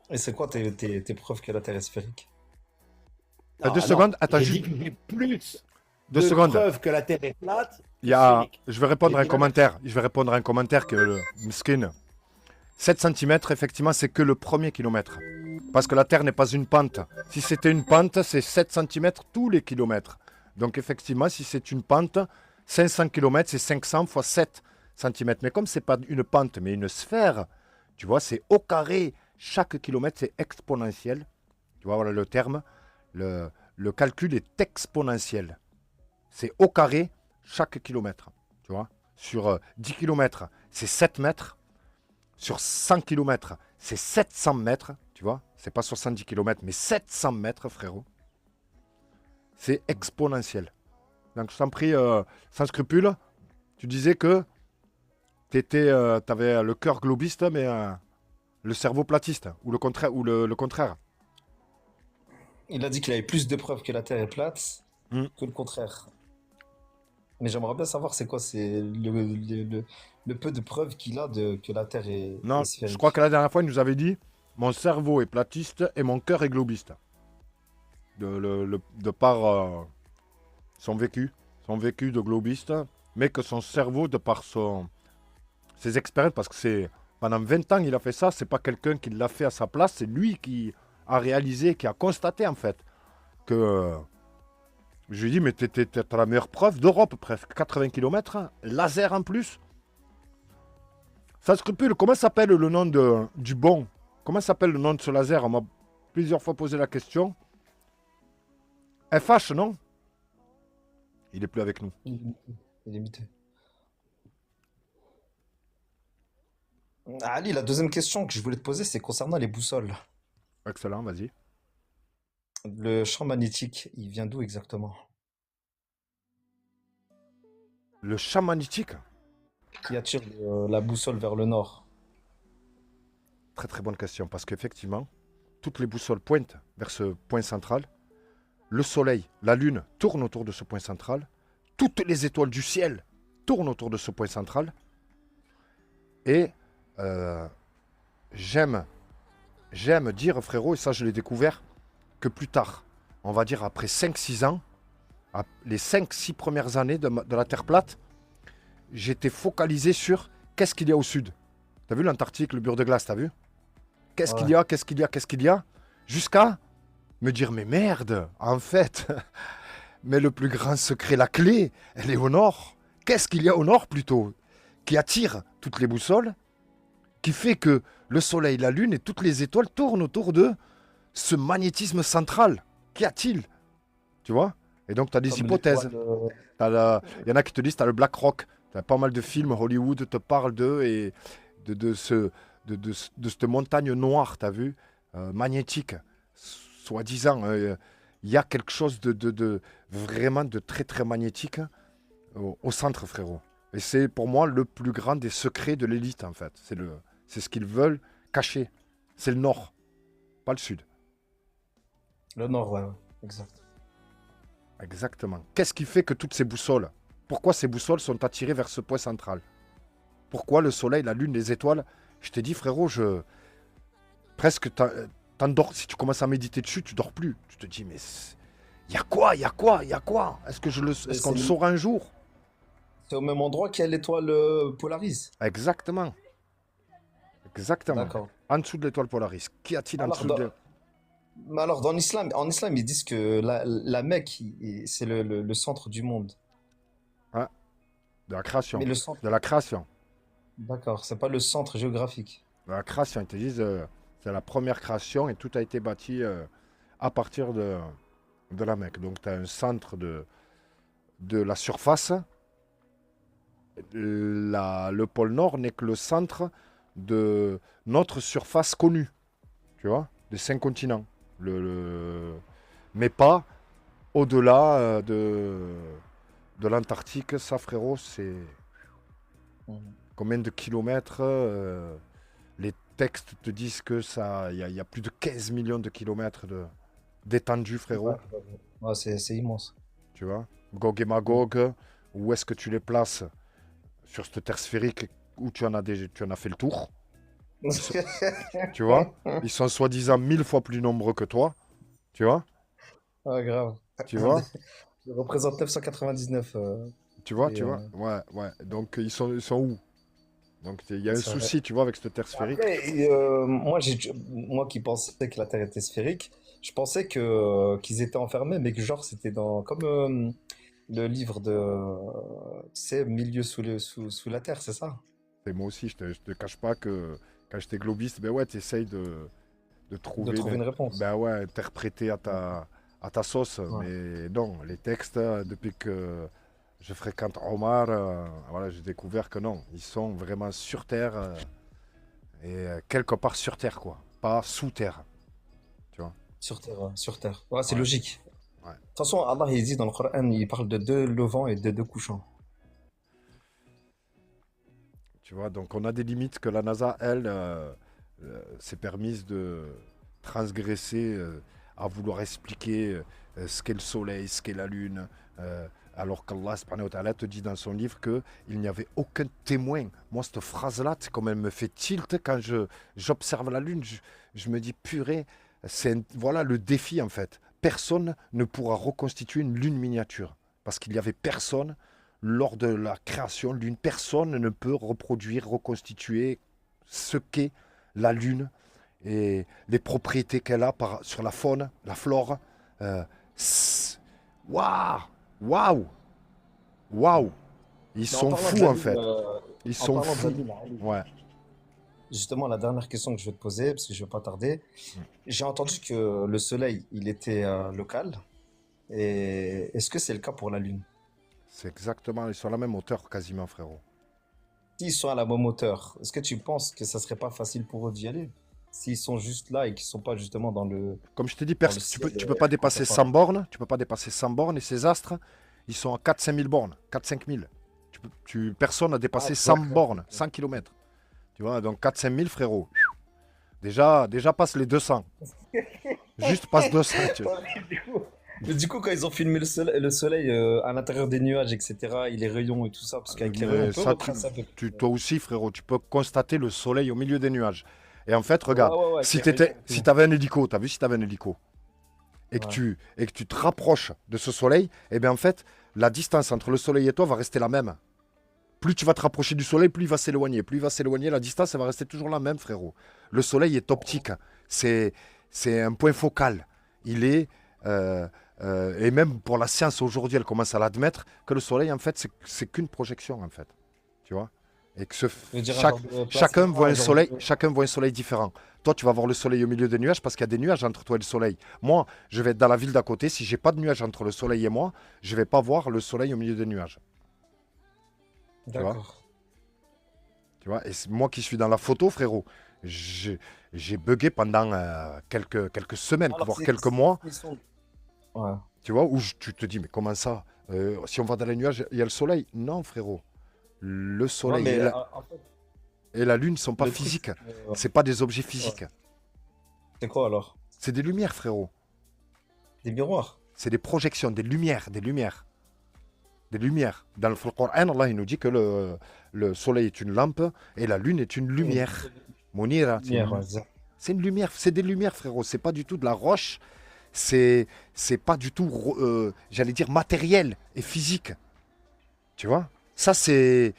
Et c'est quoi tes preuves que la Terre est sphérique? Deux secondes, attends, j'ai juste dit que j'ai plus deux de secondes. preuves que la Terre est plate Il y a... sphérique. Je vais répondre à un J'ai dit la commentaire. Je vais répondre à un commentaire que le Mskin. 7 cm, effectivement, c'est que le premier kilomètre. Parce que la Terre n'est pas une pente. Si c'était une pente, c'est 7 cm tous les kilomètres. Donc, effectivement, si c'est une pente, 500 km, c'est 500 fois 7 cm. Mais comme ce n'est pas une pente, mais une sphère, tu vois, c'est au carré. Chaque kilomètre, c'est exponentiel. Tu vois, voilà le terme. Le calcul est exponentiel. C'est au carré chaque kilomètre. Tu vois, sur 10 km, c'est 7 mètres. Sur 100 km, c'est 700 mètres. Tu vois, c'est pas 70 km, mais 700 mètres, frérot. C'est exponentiel. Donc, je t'en prie, sans scrupule, tu disais que tu avais le cœur globiste, mais le cerveau platiste, ou le contraire. Le contraire. Il a dit qu'il avait plus de preuves que la Terre est plate Mm. que le contraire. Mais j'aimerais bien savoir c'est quoi le peu de preuves qu'il a que la Terre Non, est sphérique. je crois que la dernière fois, il nous avait dit mon cerveau est platiste et mon cœur est globiste. De par son vécu de globiste, mais que son cerveau, de par ses expériences, parce que c'est pendant 20 ans il a fait ça, c'est pas quelqu'un qui l'a fait à sa place, c'est lui qui a réalisé, qui a constaté en fait que. Je lui ai dit, mais t'as la meilleure preuve d'Europe, presque 80 km, laser en plus. Sans scrupule, comment s'appelle le nom du bon? Comment s'appelle le nom de ce laser? On m'a plusieurs fois posé la question. FH, non? Il est plus avec nous. Il est miteux. Ali, la deuxième question que je voulais te poser, c'est concernant les boussoles. Excellent, vas-y. Le champ magnétique, il vient d'où exactement? Le champ magnétique? Qui attire la boussole vers le nord? Très très bonne question, parce qu'effectivement, toutes les boussoles pointent vers ce point central. Le soleil, la lune tournent autour de ce point central. Toutes les étoiles du ciel tournent autour de ce point central. Et j'aime dire, frérot, et ça je l'ai découvert, que plus tard, on va dire après 5-6 ans, les 5-6 premières années de la Terre plate, j'étais focalisé sur qu'est-ce qu'il y a au sud. T'as vu l'Antarctique, le mur de glace, t'as vu? Qu'est-ce qu'il y a, qu'est-ce qu'il y a, qu'est-ce qu'il y a? Jusqu'à me dire, mais merde, en fait, mais le plus grand secret, la clé, elle est au nord. Qu'est-ce qu'il y a au nord plutôt? Qui attire toutes les boussoles, qui fait que le soleil, la lune et toutes les étoiles tournent autour de ce magnétisme central. Qu'y a-t-il? Tu vois? Et donc, tu as des hypothèses. Il y en a qui te disent, tu as le Black Rock. Tu as pas mal de films, Hollywood te parle d'eux et de cette montagne noire, tu as vu, magnétique, soi-disant. Il y a quelque chose de vraiment de très, très magnétique au centre, frérot. Et c'est pour moi le plus grand des secrets de l'élite, en fait. C'est ce qu'ils veulent cacher. C'est le nord, pas le sud. Le nord, ouais, exact. Exactement. Qu'est-ce qui fait que toutes ces boussoles, pourquoi ces boussoles sont attirées vers ce point central? Pourquoi le soleil, la lune, les étoiles? Je t'ai dit, frérot, presque t'endors. Si tu commences à méditer dessus, tu dors plus. Tu te dis, mais il y a quoi? Il y a quoi? Il y a quoi? Est-ce qu'on le saura un jour? C'est au même endroit qu'il y a l'étoile Polaris. Exactement. Exactement. D'accord. En dessous de l'étoile Polaris. Qu'y a-t-il en Alors, dessous de... mais alors en islam, ils disent que la Mecque, c'est le centre du monde. Ouais, de la création. Mais le centre, De la création. d'accord, c'est pas le centre géographique. De la création. Ils te disent, c'est la première création et tout a été bâti à partir de la Mecque. Donc, tu as un centre de la surface. Le pôle Nord n'est que le centre de notre surface connue. Tu vois? Des 5 continents. Mais pas au-delà de l'Antarctique. Ça, frérot, c'est Mhm. combien de kilomètres les textes te disent que ça, il y a plus de 15 millions de kilomètres d'étendue, frérot. Ouais, ouais, c'est immense. Tu vois? Gog et Magog, où est-ce que tu les places sur cette terre sphérique où tu en as fait le tour? Tu vois? Ils sont soi-disant 1000 fois plus nombreux que toi. Tu vois? Ah, grave. Tu vois? Je représente 999. Tu vois? Et, Tu vois? Ouais, ouais. Donc, ils sont où? Donc, il y a un c'est vrai. souci, tu vois, avec cette terre sphérique. Après, moi qui pensais que la Terre était sphérique, je pensais qu'ils étaient enfermés, mais que genre c'était dans comme le livre de, tu sais, Milieu sous la Terre, c'est ça? Et moi aussi, je te cache pas que quand j'étais globiste, ben ouais, tu essayes de De trouver, trouver une réponse. ben ouais, interpréter à ta sauce. Ouais. Mais non, les textes, depuis que je fréquente Omar, voilà, j'ai découvert que non, ils sont vraiment sur Terre et quelque part sur Terre, quoi. Pas sous Terre, tu vois. Sur Terre, ouais, sur Terre. Ouais, c'est Ouais, logique. De ouais. toute façon, Allah, il dit dans le Coran, il parle de deux levants et de deux couchants. Tu vois, donc on a des limites que la NASA, elle, s'est permise de transgresser à vouloir expliquer ce qu'est le Soleil, ce qu'est la Lune, alors qu'Allah subhanahu wa ta'ala te dit dans son livre qu'il n'y avait aucun témoin. Moi, cette phrase-là, c'est comme elle me fait tilt quand j'observe la Lune, je me dis, purée, voilà le défi en fait. Personne ne pourra reconstituer une Lune miniature, parce qu'il n'y avait personne lors de la création, l'une personne ne peut reproduire, reconstituer ce qu'est la Lune et les propriétés qu'elle a sur la faune, la flore. Euh, Waouh! Waouh! Waouh! Ils Mais en sont parlant de fous la en Lune, fait. Ils en sont parlant de la fous. Lune, Ouais. justement, la dernière question que je vais te poser, parce que je vais pas tarder, j'ai entendu que le Soleil, il était local. Et est-ce que c'est le cas pour la Lune? C'est exactement, ils sont à la même hauteur quasiment, frérot. S'ils sont à la même hauteur, est-ce que tu penses que ça serait pas facile pour eux d'y aller? S'ils sont juste là et qu'ils sont pas justement Comme je t'ai dit, dans le tu ciel peux pas dépasser 100 interplanétaire. bornes. Tu peux pas dépasser 100 bornes et ces astres, ils sont à 4-5 000 bornes. 4-5 000. Personne n'a Ah, dépassé 100 d'accord. bornes, 100 kilomètres. Tu vois, donc 4-5 000, frérot. Déjà passe les 200. Juste passe 200. Mais du coup, quand ils ont filmé le soleil à l'intérieur des nuages, etc., et les rayons et tout ça, parce qu'avec les rayons, on Mais peut ça, retracer un peu. toi aussi, frérot, tu peux constater le soleil au milieu des nuages. Et en fait, Ouais, regarde, ouais, ouais, avec si les rayons et si tout. t'avais un hélico, t'as vu si t'avais un hélico, Ouais. et que tu te rapproches de ce soleil, eh bien en fait, la distance entre le soleil et toi va rester la même. Plus tu vas te rapprocher du soleil, plus il va s'éloigner. Plus il va s'éloigner, la distance, elle va rester toujours la même, frérot. Le soleil est optique. C'est, c'est un point focal. Il est. Et même pour la science aujourd'hui, elle commence à l'admettre que le soleil, en fait, c'est qu'une projection, en fait. Tu vois? Et que Je veux dire, un genre de plasma, un genre de... chacun voit un soleil différent. Toi, tu vas voir le soleil au milieu des nuages parce qu'il y a des nuages entre toi et le soleil. Moi, je vais être dans la ville d'à côté. Si j'ai pas de nuages entre le soleil et moi, je vais pas voir le soleil au milieu des nuages. Tu vois? D'accord. Tu vois, et moi qui suis dans la photo, frérot, j'ai bugué pendant quelques semaines, Alors, voire quelques mois. ils sont... Ouais. Tu vois, tu te dis, mais comment ça? Si on va dans les nuages, il y a le soleil. Non, frérot. Le Ouais, soleil mais en fait, et la lune ne sont pas le truc, physiques. c'est que- C'est pas des objets ouais. physiques. C'est quoi alors? C'est des lumières, frérot. Des miroirs. C'est des projections, des lumières, des lumières. Des lumières. Dans le Coran, Allah, il nous dit que le soleil est une lampe et la lune est une Oui, lumière. Monira, lumière, ouais, c'est une lumière. C'est des lumières, frérot. C'est pas du tout de la roche. C'est pas du tout, j'allais dire, matériel et physique. Tu vois? Ça, je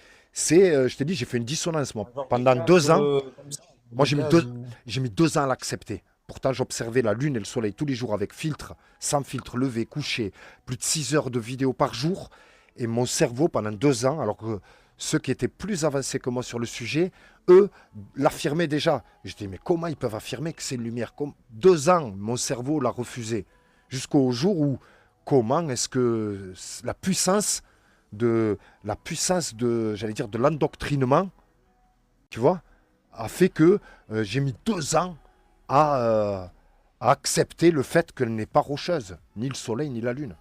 t'ai dit, j'ai fait une dissonance, moi. genre des Pendant gaz, 2 ans, comme ça, moi, des gaz ou... j'ai mis 2 ans à l'accepter. Pourtant, j'observais la lune et le soleil tous les jours avec filtre, sans filtre, levé, couché, plus de 6 heures de vidéos par jour. Et mon cerveau, pendant 2 ans, alors que ceux qui étaient plus avancés que moi sur le sujet, eux, l'affirmaient déjà. Je dis, mais comment ils peuvent affirmer que c'est une lumière? 2 ans, mon cerveau l'a refusé. Jusqu'au jour où, comment est-ce que la puissance de, j'allais dire, de l'endoctrinement, tu vois, a fait que j'ai mis 2 ans à accepter le fait qu'elle n'est pas rocheuse, ni le soleil, ni la lune,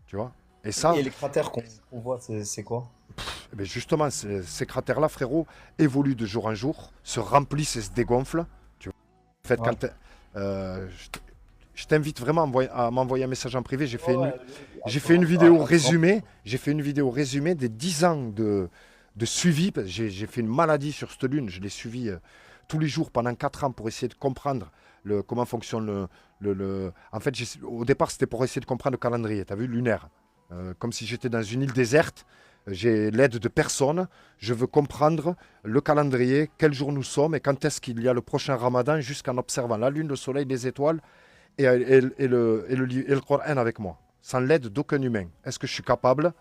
tu vois. Et ça, Et les cratères qu'on voit, c'est quoi? eh bien justement, ces cratères-là, frérot, évoluent de jour en jour, se remplissent et se dégonflent. Tu vois. En fait, Ouais. je t'invite vraiment à m'envoyer un message en privé. J'ai fait Ouais, une, ouais, j'ai après, fait une vidéo après, résumée. J'ai fait une vidéo résumée des 10 ans de suivi. Parce que j'ai fait une maladie sur cette lune. Je l'ai suivi tous les jours pendant 4 ans pour essayer de comprendre comment fonctionne En fait, au départ, c'était pour essayer de comprendre le calendrier. Tu as vu, lunaire. Comme si j'étais dans une île déserte. J'ai l'aide de personne. Je veux comprendre le calendrier, quel jour nous sommes et quand est-ce qu'il y a le prochain ramadan, jusqu'en observant la lune, le soleil, les étoiles et le Coran avec moi, sans l'aide d'aucun humain. Est-ce que je suis capable,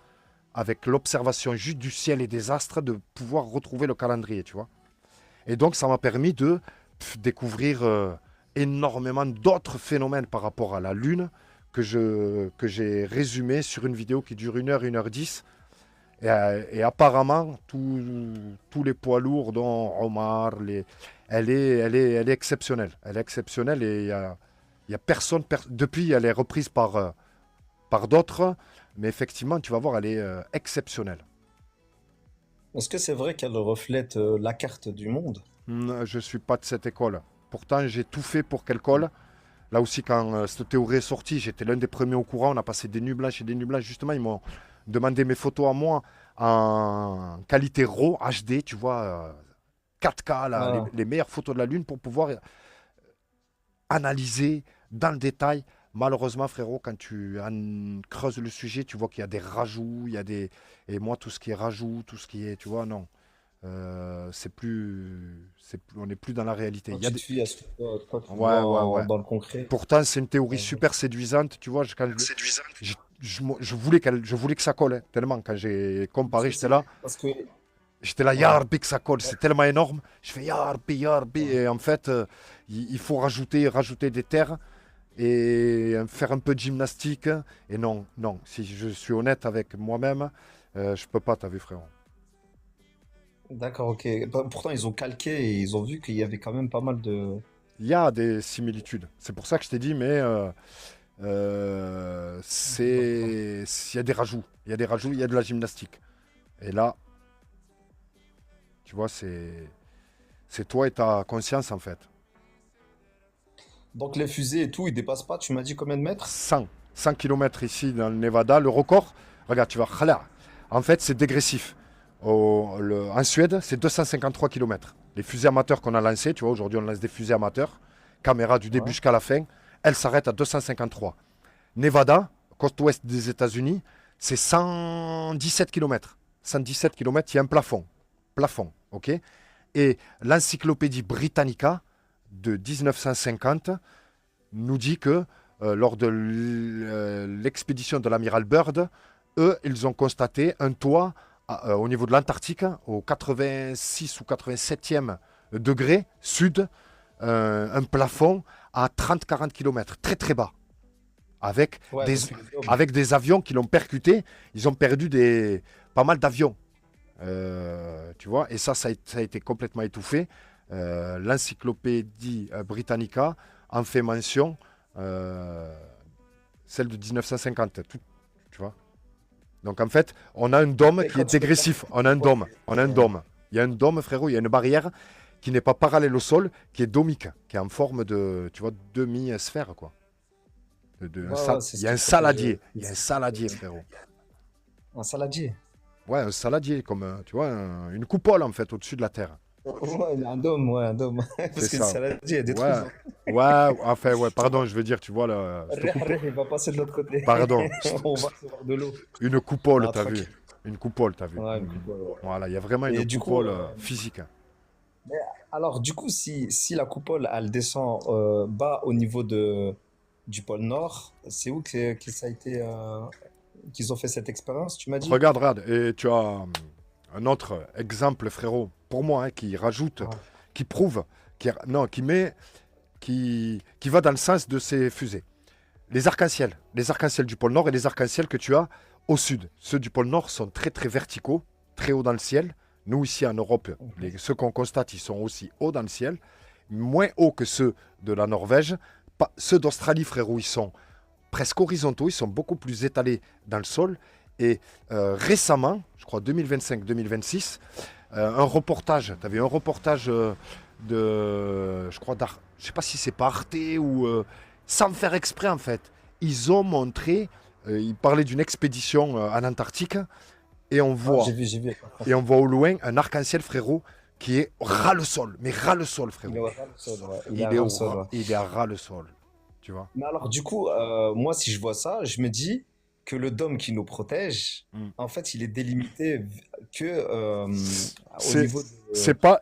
avec l'observation juste du ciel et des astres, de pouvoir retrouver le calendrier, tu vois? Et donc, ça m'a permis de découvrir énormément d'autres phénomènes par rapport à la Lune que j'ai résumé sur une vidéo qui dure 1 heure 10. Et apparemment, tous les poids lourds, dont Omar, elle est exceptionnelle. Elle est exceptionnelle et il y a personne. Depuis, elle est reprise par d'autres. Mais effectivement, tu vas voir, elle est exceptionnelle. est-ce que c'est vrai qu'elle reflète la carte du monde? Je ne suis pas de cette école. Pourtant, j'ai tout fait pour qu'elle colle. Là aussi, quand cette théorie est sortie, j'étais l'un des premiers au courant. On a passé des nuits blanches et des nuits blanches. Justement, ils m'ont demandé mes photos à moi en qualité RAW, HD, tu vois, 4K, là, les, Ah, les meilleures photos de la Lune pour pouvoir analyser dans le détail. Malheureusement, frérot, quand tu creuses le sujet, tu vois qu'il y a des rajouts, il y a des... Et moi, tout ce qui est rajout, tout ce qui est... Tu vois, non. On n'est plus dans la réalité. toi, Il y a tu te des... fies à ce que toi, tu Ouais, vois ouais, ouais. dans le concret. Pourtant, c'est une théorie Ouais. super séduisante, tu vois. Je voulais que ça colle, hein, tellement. Quand j'ai comparé, Parce que, j'étais là, ouais. Yarbi, que ça colle. C'est tellement énorme. Je fais Yarbi, Yarbi. Ouais. Et en fait, il faut rajouter des terres et faire un peu de gymnastique. Et non, non. Si je suis honnête avec moi-même, je peux pas, t'as vu, frérot. D'accord, ok. Bah, pourtant, ils ont calqué et ils ont vu qu'il y avait quand même pas mal de... Il y a des similitudes. C'est pour ça que je t'ai dit, mais il y a des rajouts. Il y a des rajouts, il y a de la gymnastique. Et là, tu vois, c'est toi et ta conscience, en fait. Donc les fusées et tout, ils dépassent pas, tu m'as dit combien de mètres? 100 km ici dans le Nevada. Le record, regarde, tu vas... En fait, c'est dégressif. En Suède, c'est 253 km. Les fusées amateurs qu'on a lancées, tu vois, aujourd'hui on lance des fusées amateurs, caméra du début Ouais. jusqu'à la fin, elles s'arrêtent à 253. Nevada, côte ouest des États-Unis, c'est 117 km. 117 km, il y a un plafond. Plafond, ok? Et l'encyclopédie Britannica de 1950 nous dit que lors de l'expédition de l'amiral Byrd, eux, ils ont constaté un toit au niveau de l'Antarctique, au 86 ou 87e degré sud, un plafond à 30-40 km, très très bas, avec Ouais, des, parce que les hommes- avec des avions qui l'ont percuté. Ils ont perdu pas mal d'avions, tu vois, et ça a été complètement étouffé. L'encyclopédie Britannica en fait mention. euh, celle de 1950, tu vois. Donc en fait, on a un dôme Et qui quand est tu regardes- dégressif. On a un dôme. On a un dôme. Il y a un dôme, frérot. Il y a une barrière qui n'est pas parallèle au sol, qui est domique, qui est en forme de, tu vois, demi-sphère, quoi. Ouais, c'est Il ce y a qui un protège. saladier. Il y a un saladier, frérot. Un saladier. Ouais, un saladier, comme, tu vois, une coupole, en fait, au-dessus de la terre. Ouais, un dôme, ouais, un dôme. C'est Parce que le ça. saladier, il y a des Ouais. trucs. Ouais, enfin, ouais, pardon, je veux dire, tu vois, là, cette coupole. Il va passer de l'autre côté. Pardon. On va recevoir de l'eau. Une coupole, Non, t'as vu. tranquille. Une coupole, t'as vu. Ouais, une coupole, ouais. Voilà, il y a vraiment Et une du coup, coupole physique. alors, du coup, si la coupole, elle descend bas au niveau du pôle Nord, c'est où que ça a été, qu'ils ont fait cette expérience, tu m'as dit? Regarde, et tu as un autre exemple, frérot, pour moi, hein, qui rajoute, Ouais. qui prouve, non, qui va dans le sens de ces fusées. Les arcs-en-ciel du pôle Nord et les arcs-en-ciel que tu as au sud. Ceux du pôle Nord sont très très verticaux, très hauts dans le ciel. Nous ici en Europe, ceux qu'on constate, ils sont aussi hauts dans le ciel, moins hauts que ceux de la Norvège. Ceux d'Australie, frérot, ils sont presque horizontaux, ils sont beaucoup plus étalés dans le sol. Et récemment, je crois 2025-2026, un reportage, tu avais un reportage je crois, je sais pas si c'est pas Arte ou sans faire exprès en fait. Ils ont montré, ils parlaient d'une expédition en Antarctique et on Ah, voit, j'ai vu. et on voit au loin un arc-en-ciel, frérot, qui est ras le sol, mais ras le sol, Il est frérot. au ras le sol, ouais. Il est, il est à ras le sol, tu vois. Mais alors, du coup, moi, si je vois ça, je me dis que le dôme qui nous protège, Mm. en fait, il est délimité que au C'est niveau de...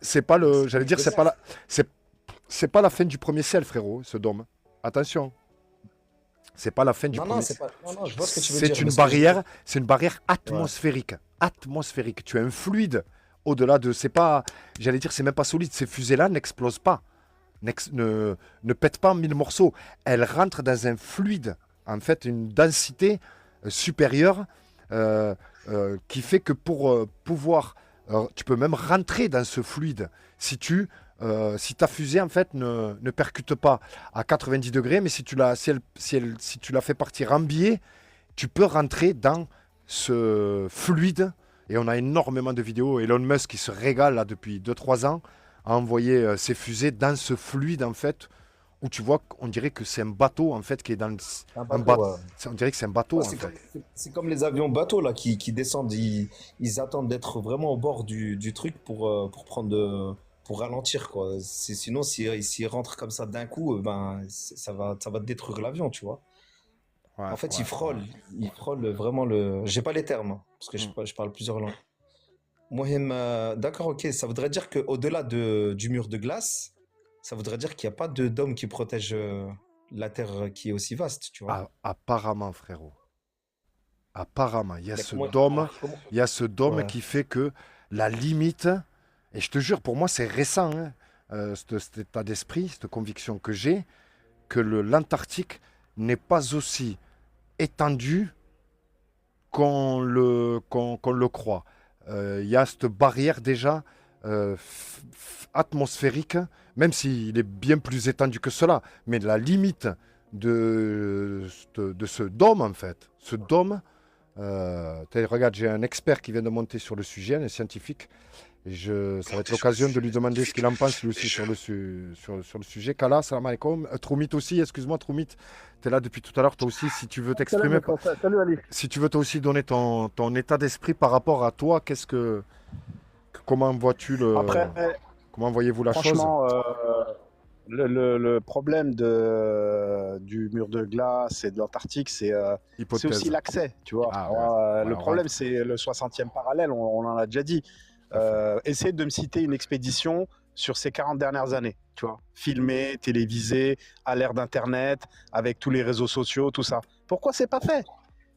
c'est pas le, j'allais dire, c'est pas la fin du premier ciel, frérot, ce dôme. Attention, c'est pas la fin du Non, premier. non, c'est pas... non, non, je vois ce que tu veux C'est dire. une mais ce que barrière, c'est une barrière atmosphérique. Atmosphérique. Tu as un fluide au-delà de. C'est pas. J'allais dire, c'est même pas solide. Ces fusées-là n'explosent pas. Ne pètent pas en mille morceaux. Elles rentrent dans un fluide. En fait, une densité supérieure qui fait que pour pouvoir. Tu peux même rentrer dans ce fluide si ta fusée en fait ne percute pas à 90 degrés, mais si tu la fais partir en biais, tu peux rentrer dans ce fluide. Et on a énormément de vidéos. Elon Musk qui se régale là depuis 2-3 ans à envoyer ses fusées dans ce fluide en fait, où tu vois qu'on dirait que c'est un bateau en fait qui est dans Un un bateau, bateau. On dirait que c'est un bateau ouais, en fait. c'est comme les avions bateaux là qui descendent, ils attendent d'être vraiment au bord du truc pour pour ralentir quoi. Sinon s'ils rentrent comme ça d'un coup, ben ça va détruire l'avion, tu vois. Ouais, En fait, ouais, ils frôlent vraiment le. J'ai pas les termes hein, parce que je parle plusieurs langues. Mohem, d'accord, ok, ça voudrait dire que au-delà du mur de glace, ça voudrait dire qu'il n'y a pas de dôme qui protège la Terre qui est aussi vaste, tu vois. Apparemment, frérot. Apparemment, il y a Mais ce comment- dôme, comment- il y a ce dôme Ouais. qui fait que la limite, et je te jure, pour moi, c'est récent, hein, cet état d'esprit, cette conviction que j'ai, que l'Antarctique n'est pas aussi étendu qu'on le croit. Il y a cette barrière déjà atmosphérique, même s'il est bien plus étendu que cela, mais la limite de ce dôme, en fait, ce dôme, regarde, j'ai un expert qui vient de monter sur le sujet, un scientifique, et ça va être l'occasion de lui demander ce qu'il en pense lui aussi sur le sujet. Kala, salam alaikum. Troumit aussi, excuse-moi Troumit, tu es là depuis tout à l'heure, toi aussi, si tu veux t'exprimer, Salut Ali. si tu veux toi aussi donner ton état d'esprit par rapport à toi, comment vois-tu Après, comment voyez-vous la chose? franchement, le problème du mur de glace et de l'Antarctique, c'est Hypothèse. aussi l'accès, tu vois. Ah, Alors, ouais. le Ouais, problème, c'est le 60e parallèle, on en a déjà dit. Essaye de me citer une expédition sur ces 40 dernières années, tu vois. Filmée, télévisée, à l'ère d'Internet, avec tous les réseaux sociaux, tout ça. Pourquoi c'est pas fait?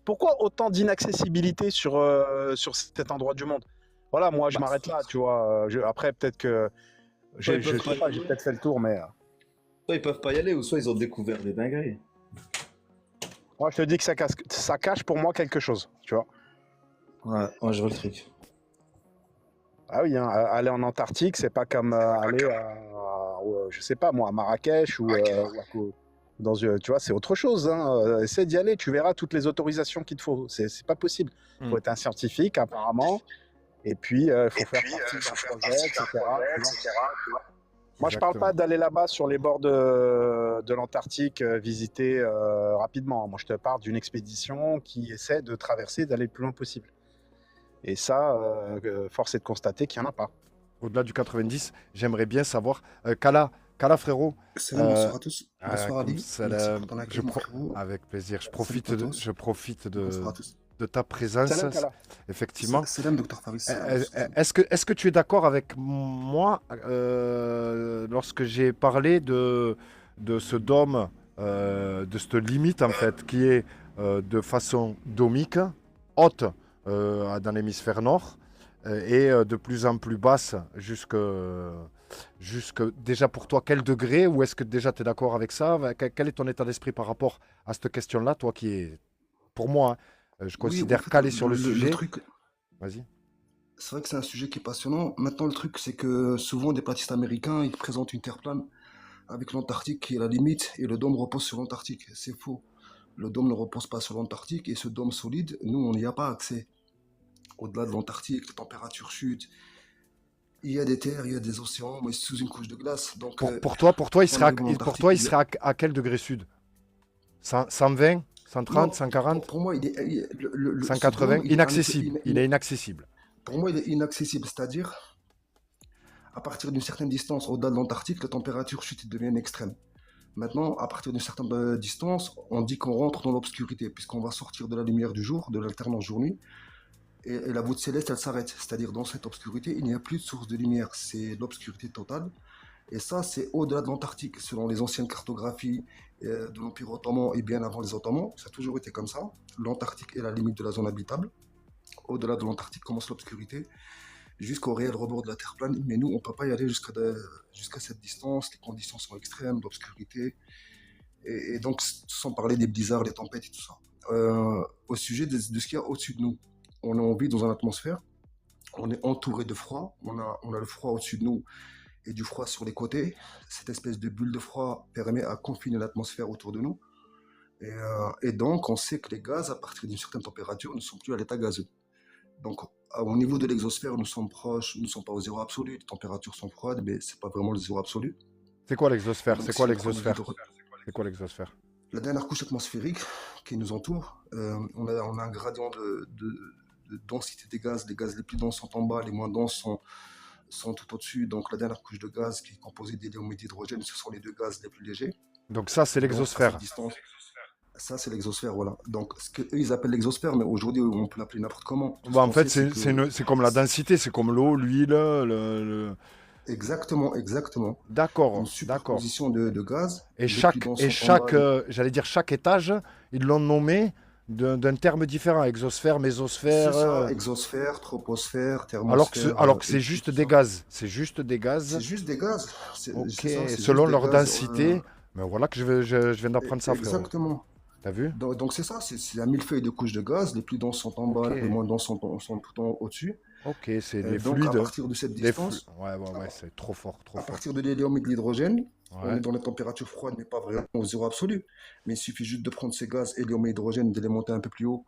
Pourquoi autant d'inaccessibilité sur cet endroit du monde? Voilà, moi, je m'arrête là, tu vois. Après, peut-être que... Ouais, Je sais pas, j'ai peut-être fait le tour, mais... Soit ils peuvent pas y aller, ou soit ils ont découvert des dingueries. Moi, je te dis que ça cache pour moi quelque chose, tu vois. Ouais, je vois le truc. Ah oui, hein, aller en Antarctique, c'est pas comme aller je sais pas moi, à Marrakech ou Tu vois, c'est autre chose. Hein. Essaie d'y aller, tu verras toutes les autorisations qu'il te faut. C'est pas possible. Il faut être un scientifique, apparemment. Et puis, il faut faire partie d'un projet, etc. Tu vois. Moi, je parle pas Exactement. d'aller là-bas sur les bords de l'Antarctique visiter rapidement. Moi, je te parle d'une expédition qui essaie de traverser, d'aller le plus loin possible. Et ça, force est de constater qu'il n'y en a pas. Au-delà du 90, j'aimerais bien savoir. Kala frérot. Salam, bonsoir à tous. Bonsoir Comme Ali. ça, Merci pour ton accueil, mon pro- frérot. avec plaisir. Salut Potos. Je profite Bonsoir à tous. de ta présence, Salam, Kala. effectivement. Salam, docteur Faris. Est-ce que tu es d'accord avec moi lorsque j'ai parlé de ce dôme, de cette limite en fait, qui est de façon domique, haute dans l'hémisphère nord et de plus en plus basse jusque déjà pour toi, quel degré, ou est-ce que déjà tu es d'accord avec ça? Quel est ton état d'esprit par rapport à cette question-là, toi qui est, pour moi, je Oui, en considère fait, calé sur le le sujet. truc, Vas-y. c'est vrai que c'est un sujet qui est passionnant. Maintenant, le truc, c'est que souvent, des platistes américains, ils présentent une terre plane avec l'Antarctique qui est la limite et le dôme repose sur l'Antarctique. C'est faux. Le dôme ne repose pas sur l'Antarctique et ce dôme solide, nous, on n'y a pas accès. Au-delà de l'Antarctique, les températures chutent. Il y a des terres, il y a des océans, mais sous une couche de glace. Donc, Pour toi, il quand on serait arrive en Antarctique, il y a- à quel degré sud? 120, 130, Non, 140, pour moi, ce 180? dôme, il est Inaccessible. Il est inaccessible. pour moi, il est inaccessible. C'est-à-dire, à partir d'une certaine distance, au-delà de l'Antarctique, la température chute et devient extrême. Maintenant, à partir d'une certaine distance, on dit qu'on rentre dans l'obscurité, puisqu'on va sortir de la lumière du jour, de l'alternance jour-nuit, et la voûte céleste, elle s'arrête. C'est-à-dire, dans cette obscurité, il n'y a plus de source de lumière. C'est l'obscurité totale. Et ça, c'est au-delà de l'Antarctique. Selon les anciennes cartographies de l'Empire ottoman et bien avant les Ottomans, ça a toujours été comme ça. L'Antarctique est la limite de la zone habitable. Au-delà de l'Antarctique commence l'obscurité, jusqu'au réel rebord de la Terre plane. Mais nous, on ne peut pas y aller jusqu'à cette distance. Les conditions sont extrêmes, l'obscurité. Et donc, sans parler des blizzards, des tempêtes et tout ça. Au sujet de ce qu'il y a au-dessus de nous, on vit dans une atmosphère, on est entouré de froid, on a le froid au-dessus de nous et du froid sur les côtés. Cette espèce de bulle de froid permet à confiner l'atmosphère autour de nous. Et donc, on sait que les gaz, à partir d'une certaine température, ne sont plus à l'état gazeux. Donc, au niveau de l'exosphère, nous sommes proches, nous ne sommes pas au zéro absolu, les températures sont froides, mais ce n'est pas vraiment le zéro absolu. C'est quoi l'exosphère? Donc, C'est si quoi on prend l'exosphère? l'hydro- C'est quoi l'exosphère? la dernière couche atmosphérique qui nous entoure, on a un gradient de densité des gaz. Les gaz les plus denses sont en bas, les moins denses sont tout au-dessus. Donc la dernière couche de gaz qui est composée d'hélium et d'hydrogène, ce sont les deux gaz les plus légers. Donc ça, c'est Donc à cette l'exosphère. distance, ça c'est l'exosphère, voilà. Donc ce qu'eux ils appellent l'exosphère, mais aujourd'hui on peut l'appeler n'importe comment. Tout ce Bah, en qu'on fait, sait, c'est que c'est comme la densité, c'est comme l'eau, l'huile, exactement, une D'accord, d'accord. superposition de gaz. Et Les plus denses sont en bas. j'allais dire chaque étage, ils l'ont nommé d'un terme différent, exosphère, mésosphère. C'est ça, exosphère, troposphère, Alors thermosphère, que et c'est tout juste ça. des gaz. C'est juste des C'est gaz. juste des gaz. Ok, C'est ça, c'est selon juste des leur gaz. densité. Mais voilà que je viens d'apprendre ça, frérot. Exactement. T'as vu? Donc c'est ça, c'est un millefeuille de couches de gaz. Les plus denses sont en bas, Ok. les moins denses sont tout au-dessus. Ok, c'est les Donc à fluides. partir de cette Les distance, Ouais, c'est trop fort, trop à fort. partir de l'hélium et de l'hydrogène, on Ouais. est dans les températures froides, mais pas vraiment au zéro absolu. Mais il suffit juste de prendre ces gaz, hélium et hydrogène, de les monter un peu plus haut,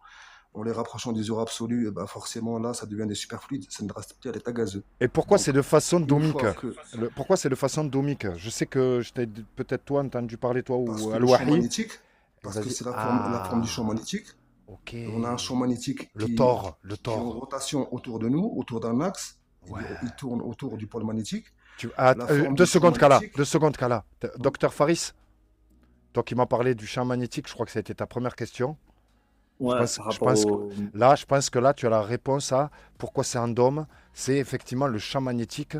en les rapprochant du zéro absolu, et ben forcément là, ça devient des superfluides, ça ne reste plus à l'état gazeux. Et pourquoi Donc c'est de façon une domique? fois que Pourquoi c'est de façon domique? Je sais que je t'ai peut-être toi entendu parler, toi, parce ou que le champ Al-Wahi. magnétique, parce que Vas-y. c'est la forme du champ Ah, magnétique. ok. On a un champ magnétique Le qui est en Tord. rotation autour de nous, autour d'un axe. Ouais. Il tourne autour du pôle magnétique. Ah, La forme 2 du champ secondes, Kala. magnétique. 2 secondes, Kala. Docteur Faris, toi qui m'as parlé du champ magnétique, je crois que ça a été ta première question. Ouais, pense- par je rapport pense au. Je pense que là, tu as la réponse à pourquoi c'est un dôme. C'est effectivement le champ magnétique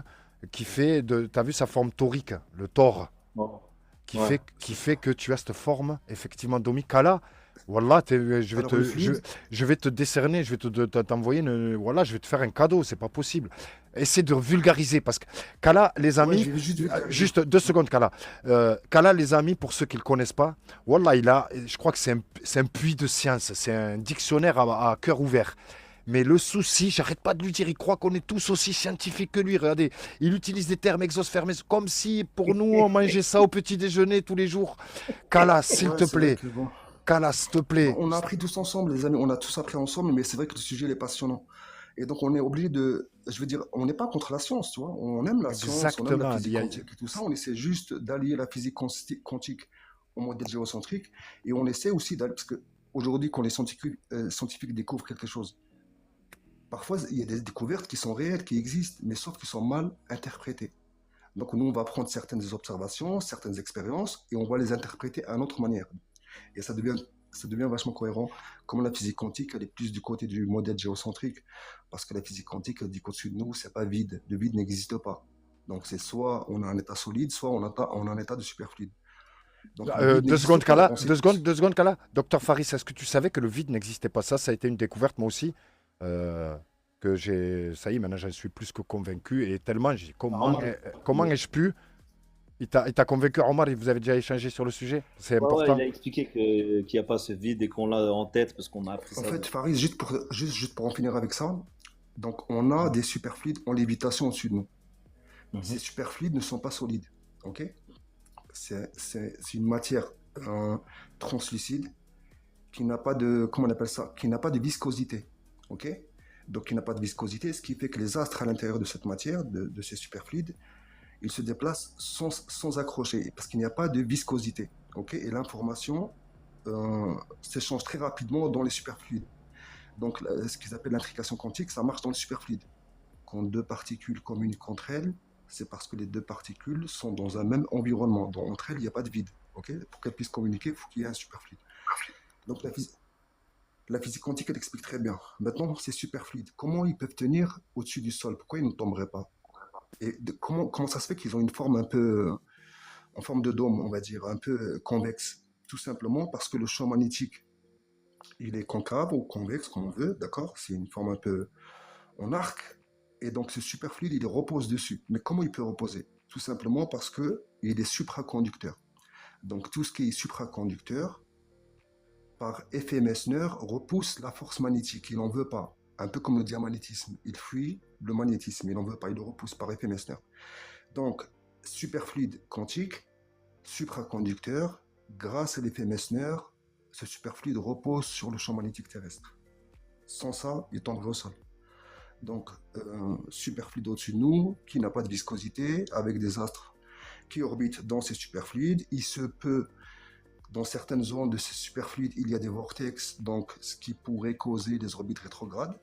qui fait tu as vu sa forme torique, le Thor, Bon, qui ouais. fait que tu as cette forme effectivement domique. Kala, voilà, Alors le fluide, je vais te décerner, je vais t'envoyer voilà, je vais te faire un cadeau, c'est pas possible. Essaie de vulgariser parce que Kala, les ouais, amis, je vais juste vulgariser. juste 2 secondes, Kala. Kala, les amis, pour ceux qui ne le connaissent pas, voilà, je crois que c'est un puits de science, c'est un dictionnaire à cœur ouvert. Mais le souci, j'arrête pas de lui dire, il croit qu'on est tous aussi scientifiques que lui. Regardez, il utilise des termes exosphères, comme si pour nous, on mangeait ça au petit déjeuner tous les jours. Kala, s'il Ouais, te c'est vrai plaît. que bon. Kala, s'il te plaît. On a appris tous ensemble, les amis, on a tous appris ensemble, mais c'est vrai que le sujet il est passionnant. Et donc on est obligé de, je veux dire, on n'est pas contre la science, tu vois. On aime la science, on aime la Exactement. physique quantique et tout ça. On essaie juste d'allier la physique quantique au modèle géocentrique. Et on essaie aussi d'aller, parce que aujourd'hui, quand les scientifiques découvrent quelque chose, parfois il y a des découvertes qui sont réelles, qui existent, mais sauf qu'ils sont mal interprétées. Donc nous, on va prendre certaines observations, certaines expériences, et on va les interpréter à notre manière. Et ça devient vachement cohérent. Comme la physique quantique, elle est plus du côté du modèle géocentrique, parce que la physique quantique, elle dit qu'au-dessus de nous, c'est pas vide. Le vide n'existe pas. Donc c'est soit on a un état solide, soit on a un état de superfluide. Donc le vide Deux n'existe secondes, pas. Kala. On sait Deux secondes, tous. 2 secondes, Kala. Docteur Faris, est-ce que tu savais que le vide n'existait pas? Ça a été une découverte, moi aussi. euh, que j'ai. Ça y est, maintenant, j'en suis plus que convaincu. Et tellement, j'ai. Comment, Omar, comment il, ai-je pu. Il t'a convaincu, Omar, et vous avez déjà échangé sur le sujet? C'est ouais, il important. a expliqué qu'il n'y a pas ce vide et qu'on l'a en tête parce qu'on a appris En ça. fait, Faris, juste pour en finir avec ça, donc on a des superfluides en lévitation au-dessus de nous. Ces Mhm. superfluides ne sont pas solides. Ok? C'est une matière translucide qui n'a pas de, comment on appelle ça, qui n'a pas de viscosité. Ok? Donc, qui n'a pas de viscosité, ce qui fait que les astres à l'intérieur de cette matière, de ces superfluides, ils se déplacent sans accrocher, parce qu'il n'y a pas de viscosité. Ok? Et l'information s'échange très rapidement dans les superfluides. Donc, ce qu'ils appellent l'intrication quantique, ça marche dans le superfluide. Quand deux particules communiquent entre elles, c'est parce que les deux particules sont dans un même environnement. Donc, entre elles, il n'y a pas de vide. Ok? Pour qu'elles puissent communiquer, il faut qu'il y ait un superfluide. Donc, la physique quantique, elle explique très bien. Maintenant, ces superfluides, comment ils peuvent tenir au-dessus du sol? Pourquoi ils ne tomberaient pas? Et comment ça se fait qu'ils ont une forme un peu en forme de dôme, on va dire, un peu convexe? Tout simplement parce que le champ magnétique, il est concave ou convexe, comme on veut, d'accord? C'est une forme un peu en arc. Et donc, ce superfluide, il repose dessus. Mais comment il peut reposer? Tout simplement parce que il est supraconducteur. Donc, tout ce qui est supraconducteur, par effet Messner, repousse la force magnétique. Il n'en veut pas. Un peu comme le diamagnétisme. Il fuit le magnétisme. Il n'en veut pas. Il le repousse par effet Messner. Donc, superfluide quantique, supraconducteur, grâce à l'effet Messner, ce superfluide repose sur le champ magnétique terrestre. Sans ça, il tomberait au sol. Donc, superfluide au-dessus de nous, qui n'a pas de viscosité, avec des astres qui orbitent dans ces superfluides. Il se peut, dans certaines zones de ces superfluides, il y a des vortex, donc ce qui pourrait causer des orbites rétrogrades.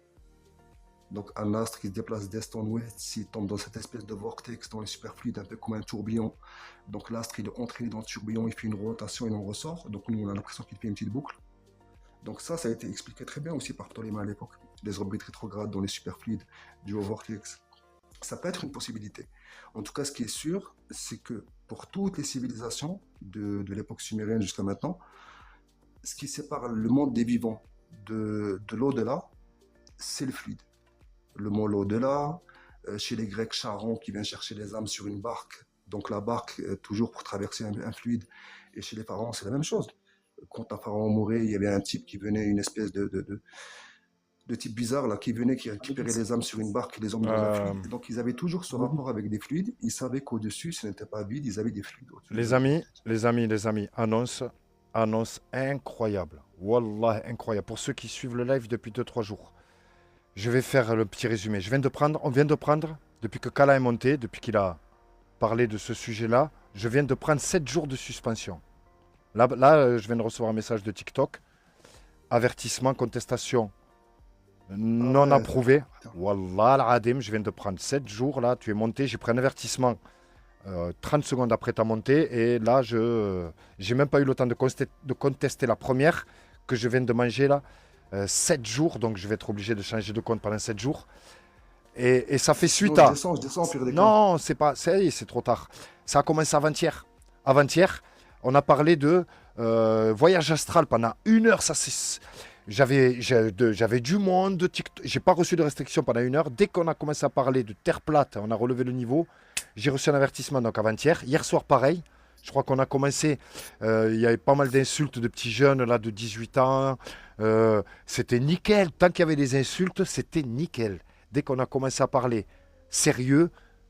Donc, un astre qui se déplace d'est en ouest, s'il tombe dans cette espèce de vortex dans les superfluides, un peu comme un tourbillon. Donc, l'astre, il est entraîné dans le tourbillon, il fait une rotation, il en ressort. Donc, nous, on a l'impression qu'il fait une petite boucle. Donc, ça a été expliqué très bien aussi par Ptolémée à l'époque. Les orbites rétrogrades dans les superfluides dues au vortex. Ça peut être une possibilité. En tout cas, ce qui est sûr, c'est que pour toutes les civilisations de l'époque sumérienne jusqu'à maintenant, ce qui sépare le monde des vivants de l'au-delà, c'est le fluide. Le mot l'au-delà, chez les Grecs, Charon qui vient chercher les âmes sur une barque, donc la barque toujours pour traverser un fluide. Et chez les pharaons, c'est la même chose. Quand un pharaon mourait, il y avait un type qui venait, une espèce de type bizarre là, qui venait, qui récupérait les âmes sur une barque et les emmenait dans un Euh, fluide. Et donc ils avaient toujours ce rapport avec des fluides. Ils savaient qu'au-dessus, ce n'était pas vide, ils avaient des fluides au-dessus les d'eux. amis, annonce incroyable. Wallah, incroyable. Pour ceux qui suivent le live depuis 2 3 jours, je vais faire le petit résumé. On vient de prendre, depuis que Kala est monté, depuis qu'il a parlé de ce sujet-là, je viens de prendre 7 jours de suspension. Là, je viens de recevoir un message de TikTok. Avertissement, contestation Ah non ouais, approuvé. putain. Wallah al-Adim, je viens de prendre 7 jours là. Tu es monté, j'ai pris un avertissement 30 secondes après ta montée. Et là, j'ai même pas eu le temps de contester la première que je viens de manger là. 7 jours, donc je vais être obligé de changer de compte pendant 7 jours. Et ça fait Sinon, suite à. je descends au pire des cas. Non, c'est pas. C'est trop tard. Ça a commencé avant-hier. Avant-hier, on a parlé de voyage astral pendant 1 heure. J'avais du monde de TikTok. J'ai pas reçu de restrictions pendant 1 heure. Dès qu'on a commencé à parler de terre plate, on a relevé le niveau. J'ai reçu un avertissement donc avant-hier. Hier soir, pareil. Je crois qu'on a commencé, il y avait pas mal d'insultes de petits jeunes là de 18 ans. C'était nickel. Tant qu'il y avait des insultes, c'était nickel. Dès qu'on a commencé à parler sérieux,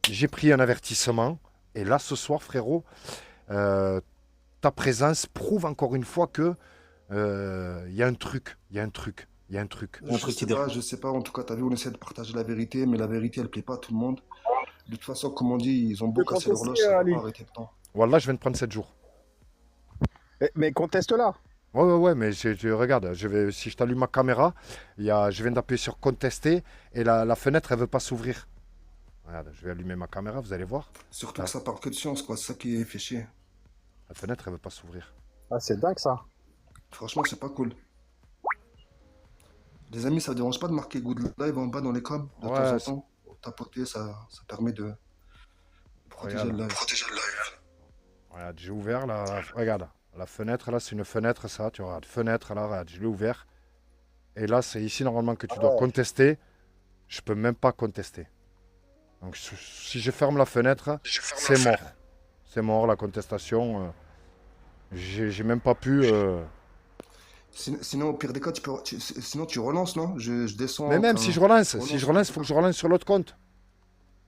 j'ai pris un avertissement. Et là, ce soir, frérot, euh, ta présence prouve encore une fois que il y a un truc, il y a un truc, il y a un truc. Un truc qui Je sais pas, en tout cas, t'as vu, on essaie de partager la vérité, mais la vérité, elle plaît pas à tout le monde. De toute façon, comme on dit, ils ont beau Tu peux casser l'horloge, contester, ça va Ali. pas arrêter le temps. Voilà, je viens de prendre 7 jours. Mais conteste-la. Ouais, mais regarde, si je t'allume ma caméra, je viens d'appuyer sur contester et la fenêtre, elle veut pas s'ouvrir. Regarde, je vais allumer ma caméra, vous allez voir. Surtout Ah. que ça parle que de science, quoi. C'est ça qui fait chier. La fenêtre, elle veut pas s'ouvrir. Ah, c'est dingue ça. Franchement, c'est pas cool. Les amis, ça vous dérange pas de marquer good live en bas dans les coms de Ouais, temps en c'est- temps? Pour tapoter, ça permet de protéger Regarde. le live. Regarde, j'ai ouvert regarde, la fenêtre là, c'est une fenêtre ça, tu regardes, fenêtre là, regarde, je l'ai ouvert. Et là, c'est ici normalement que tu dois contester. Je peux même pas contester. Donc si je ferme la fenêtre, c'est mort. C'est mort la contestation. J'ai même pas pu. Sinon, au pire des cas, sinon tu relances, non? Je descends. Mais même enfin, si je relance, il faut que je relance sur l'autre compte.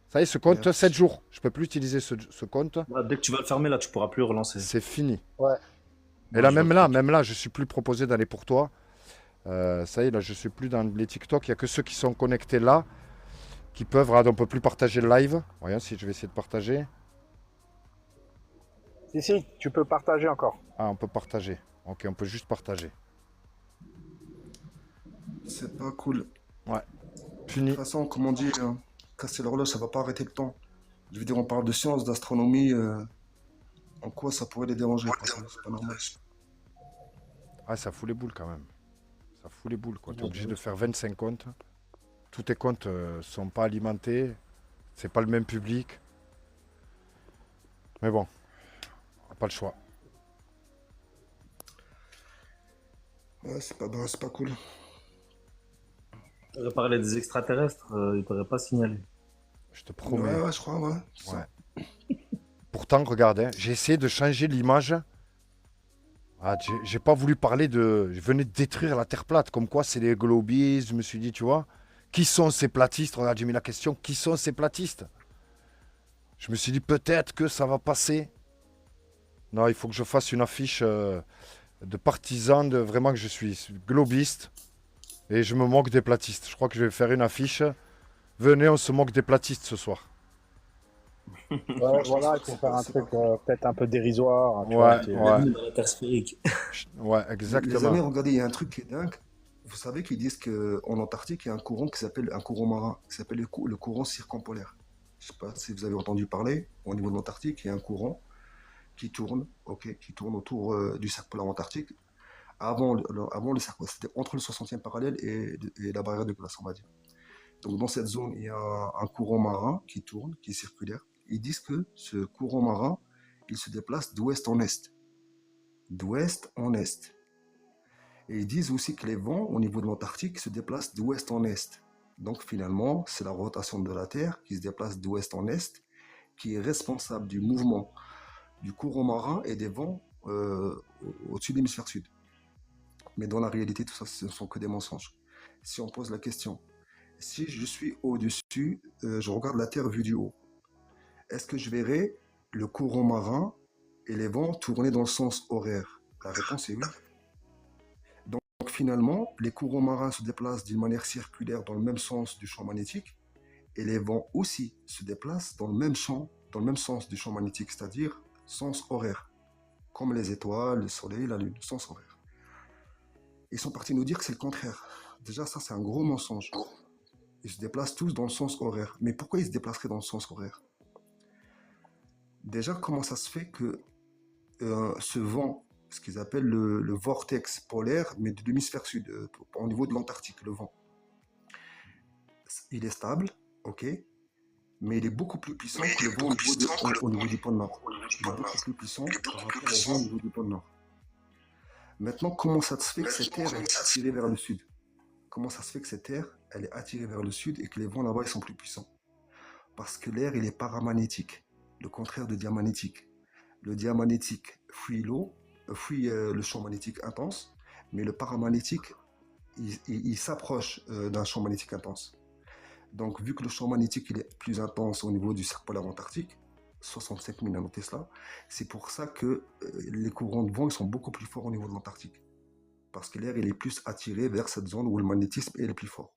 Ça y est, ce compte, Merde. 7 jours. Je peux plus utiliser ce compte. Là, dès que tu vas le fermer, là, tu pourras plus relancer. C'est fini. Ouais. Et là, même là, je suis plus proposé d'aller pour toi. Ça y est, là, je suis plus dans les TikTok. Il n'y a que ceux qui sont connectés là qui peuvent. Regarde, on peut plus partager le live. Regarde, si je vais essayer de partager. Si, tu peux partager encore. Ah, on peut partager. Ok, on peut juste partager. c'est pas cool. De Fini. toute façon, comme on dit, casser l'horloge, ça va pas arrêter le temps. Je veux dire, on parle de science, d'astronomie. En quoi ça pourrait les déranger, quoi, c'est pas normal. Ah, ça fout les boules quand même. Ça fout les boules, quoi. Tu es obligé de faire 25 comptes. Tous tes comptes sont pas alimentés. C'est pas le même public. Mais bon, on n'a pas le choix. Ouais, c'est pas cool. On va parler des extraterrestres, ils pourraient pas signaler. Je te promets. Ouais, je crois, ouais. c'est ça. Pourtant, regarde, hein, j'ai essayé de changer l'image. Ah, j'ai pas voulu parler de. Je venais de détruire la Terre plate, comme quoi c'est les globistes. Je me suis dit, tu vois, qui sont ces platistes? Regarde, j'ai mis la question, qui sont ces platistes? Je me suis dit, peut-être que ça va passer. Non, il faut que je fasse une affiche de partisan, de vraiment que je suis globiste. Et je me moque des platistes. Je crois que je vais faire une affiche. Venez, on se moque des platistes ce soir. Ouais, voilà, il faut faire un C'est truc pas peut-être un peu dérisoire. Tu Ouais, vois, qui- ouais. Bienvenue dans la Terre sphérique. Ouais, Les amis, exactement. regardez, il y a un truc qui est dingue. Vous savez qu'ils disent qu'en Antarctique, il y a un courant qui s'appelle un courant marin, qui s'appelle le courant circumpolaire. Je sais pas si vous avez entendu parler, au niveau de l'Antarctique, il y a un courant qui tourne, ok, qui tourne autour du cercle polaire antarctique. Avant le cercle, c'était entre le 60e parallèle et la barrière de glace, on va dire. Donc dans cette zone, il y a un courant marin qui tourne, qui est circulaire. Ils disent que ce courant marin, il se déplace d'ouest en est. D'ouest en est. Et ils disent aussi que les vents au niveau de l'Antarctique se déplacent d'ouest en est. Donc finalement, c'est la rotation de la Terre qui se déplace d'ouest en est qui est responsable du mouvement du courant marin et des vents au-dessus de l'hémisphère sud. Mais dans la réalité, tout ça, ce ne sont que des mensonges. Si on pose la question, si je suis au-dessus, je regarde la Terre vue du haut, est-ce que je verrai le courant marin et les vents tourner dans le sens horaire? La réponse est oui. Donc finalement, les courants marins se déplacent d'une manière circulaire dans le même sens du champ magnétique et les vents aussi se déplacent dans le même sens du champ magnétique, c'est-à-dire sens horaire, comme les étoiles, le soleil, la lune, sens horaire. Ils sont partis nous dire que c'est le contraire. Déjà, ça, c'est un gros mensonge. Ils se déplacent tous dans le sens horaire. Mais pourquoi ils se déplaceraient dans le sens horaire? Déjà, comment ça se fait que ce vent, ce qu'ils appellent le vortex polaire, mais de l'hémisphère sud, au niveau de l'Antarctique, le vent, il est stable, ok, mais il est beaucoup plus puissant que le vent au niveau du pôle Nord. Il est beaucoup plus puissant par rapport au vent au niveau du pôle Nord. Maintenant, comment ça se fait que cette Terre est attirée vers le sud? Comment ça se fait que cette Terre, elle est attirée vers le sud et que les vents là-bas, ils sont plus puissants? Parce que l'air, il est paramagnétique, le contraire de diamagnétique. Le diamagnétique fuit l'eau, fuit le champ magnétique intense, mais le paramagnétique, il s'approche d'un champ magnétique intense. Donc, vu que le champ magnétique il est plus intense au niveau du cercle polaire antarctique, 65 000 nanotesla, c'est pour ça que les courants de vent ils sont beaucoup plus forts au niveau de l'Antarctique. Parce que l'air il est plus attiré vers cette zone où le magnétisme est le plus fort.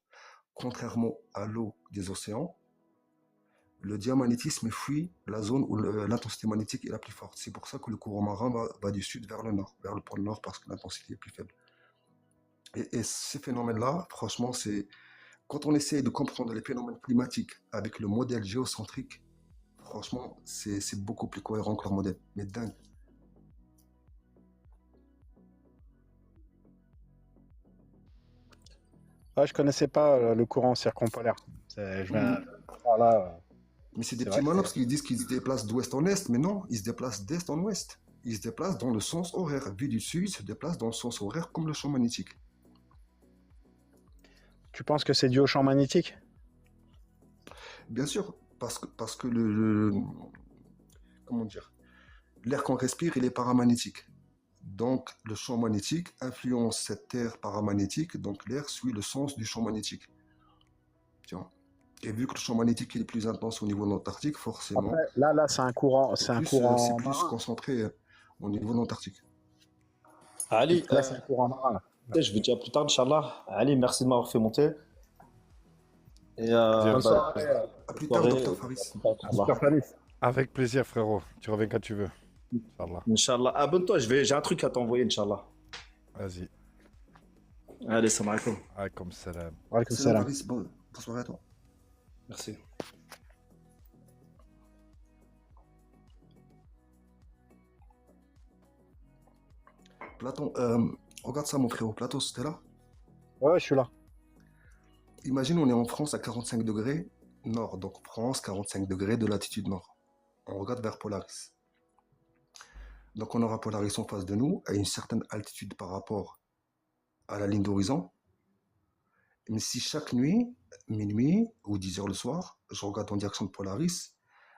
Contrairement à l'eau des océans, le diamagnétisme fuit la zone où l'intensité magnétique est la plus forte. C'est pour ça que le courant marin va du sud vers le nord, vers le pôle nord, parce que l'intensité est plus faible. Et ces phénomènes-là, franchement, c'est quand on essaie de comprendre les phénomènes climatiques avec le modèle géocentrique, franchement, c'est beaucoup plus cohérent que leur modèle. Mais dingue. Ouais, je connaissais pas le courant circumpolaire. Voilà, Mais c'est des c'est petits vrai. malins parce qu'ils disent qu'ils se déplacent d'ouest en est, mais non, ils se déplacent d'est en ouest. Ils se déplacent dans le sens horaire. Vu du sud, ils se déplacent dans le sens horaire comme le champ magnétique. Tu penses que c'est dû au champ magnétique? Bien sûr, parce que comment dire, l'air qu'on respire, il est paramagnétique. Donc, le champ magnétique influence cette air paramagnétique, donc l'air suit le sens du champ magnétique. Tiens. Et vu que le champ magnétique il est plus intense au niveau de l'Antarctique, forcément, Après, là, c'est un courant, c'est c'est un plus, courant marin. concentré au niveau de l'Antarctique. Ali, Là, c'est un courant marin. je vous dis à plus tard, Inch'Allah. Ali, merci de m'avoir fait monter. Et Plaisir. Bonne soirée. À plus bonne tard, soirée. Dr Faris. Super Faris. Avec plaisir, frérot. Tu reviens quand tu veux. Inch'Allah. Inch'Allah. Abonne-toi, j'ai un truc à t'envoyer, Inch'Allah. Vas-y. Allez, salam alaikum. Alaykoum salam. Walaikum Salam salam. Faris, bonne soirée à toi. Merci. Platon, regarde ça mon frérot, Platon, c'était là. Ouais, je suis là. Imagine on est en France à 45 degrés nord, donc France 45 degrés de latitude nord. On regarde vers Polaris. Donc on aura Polaris en face de nous à une certaine altitude par rapport à la ligne d'horizon. Mais si chaque nuit, minuit ou 10 heures le soir, je regarde en direction de Polaris,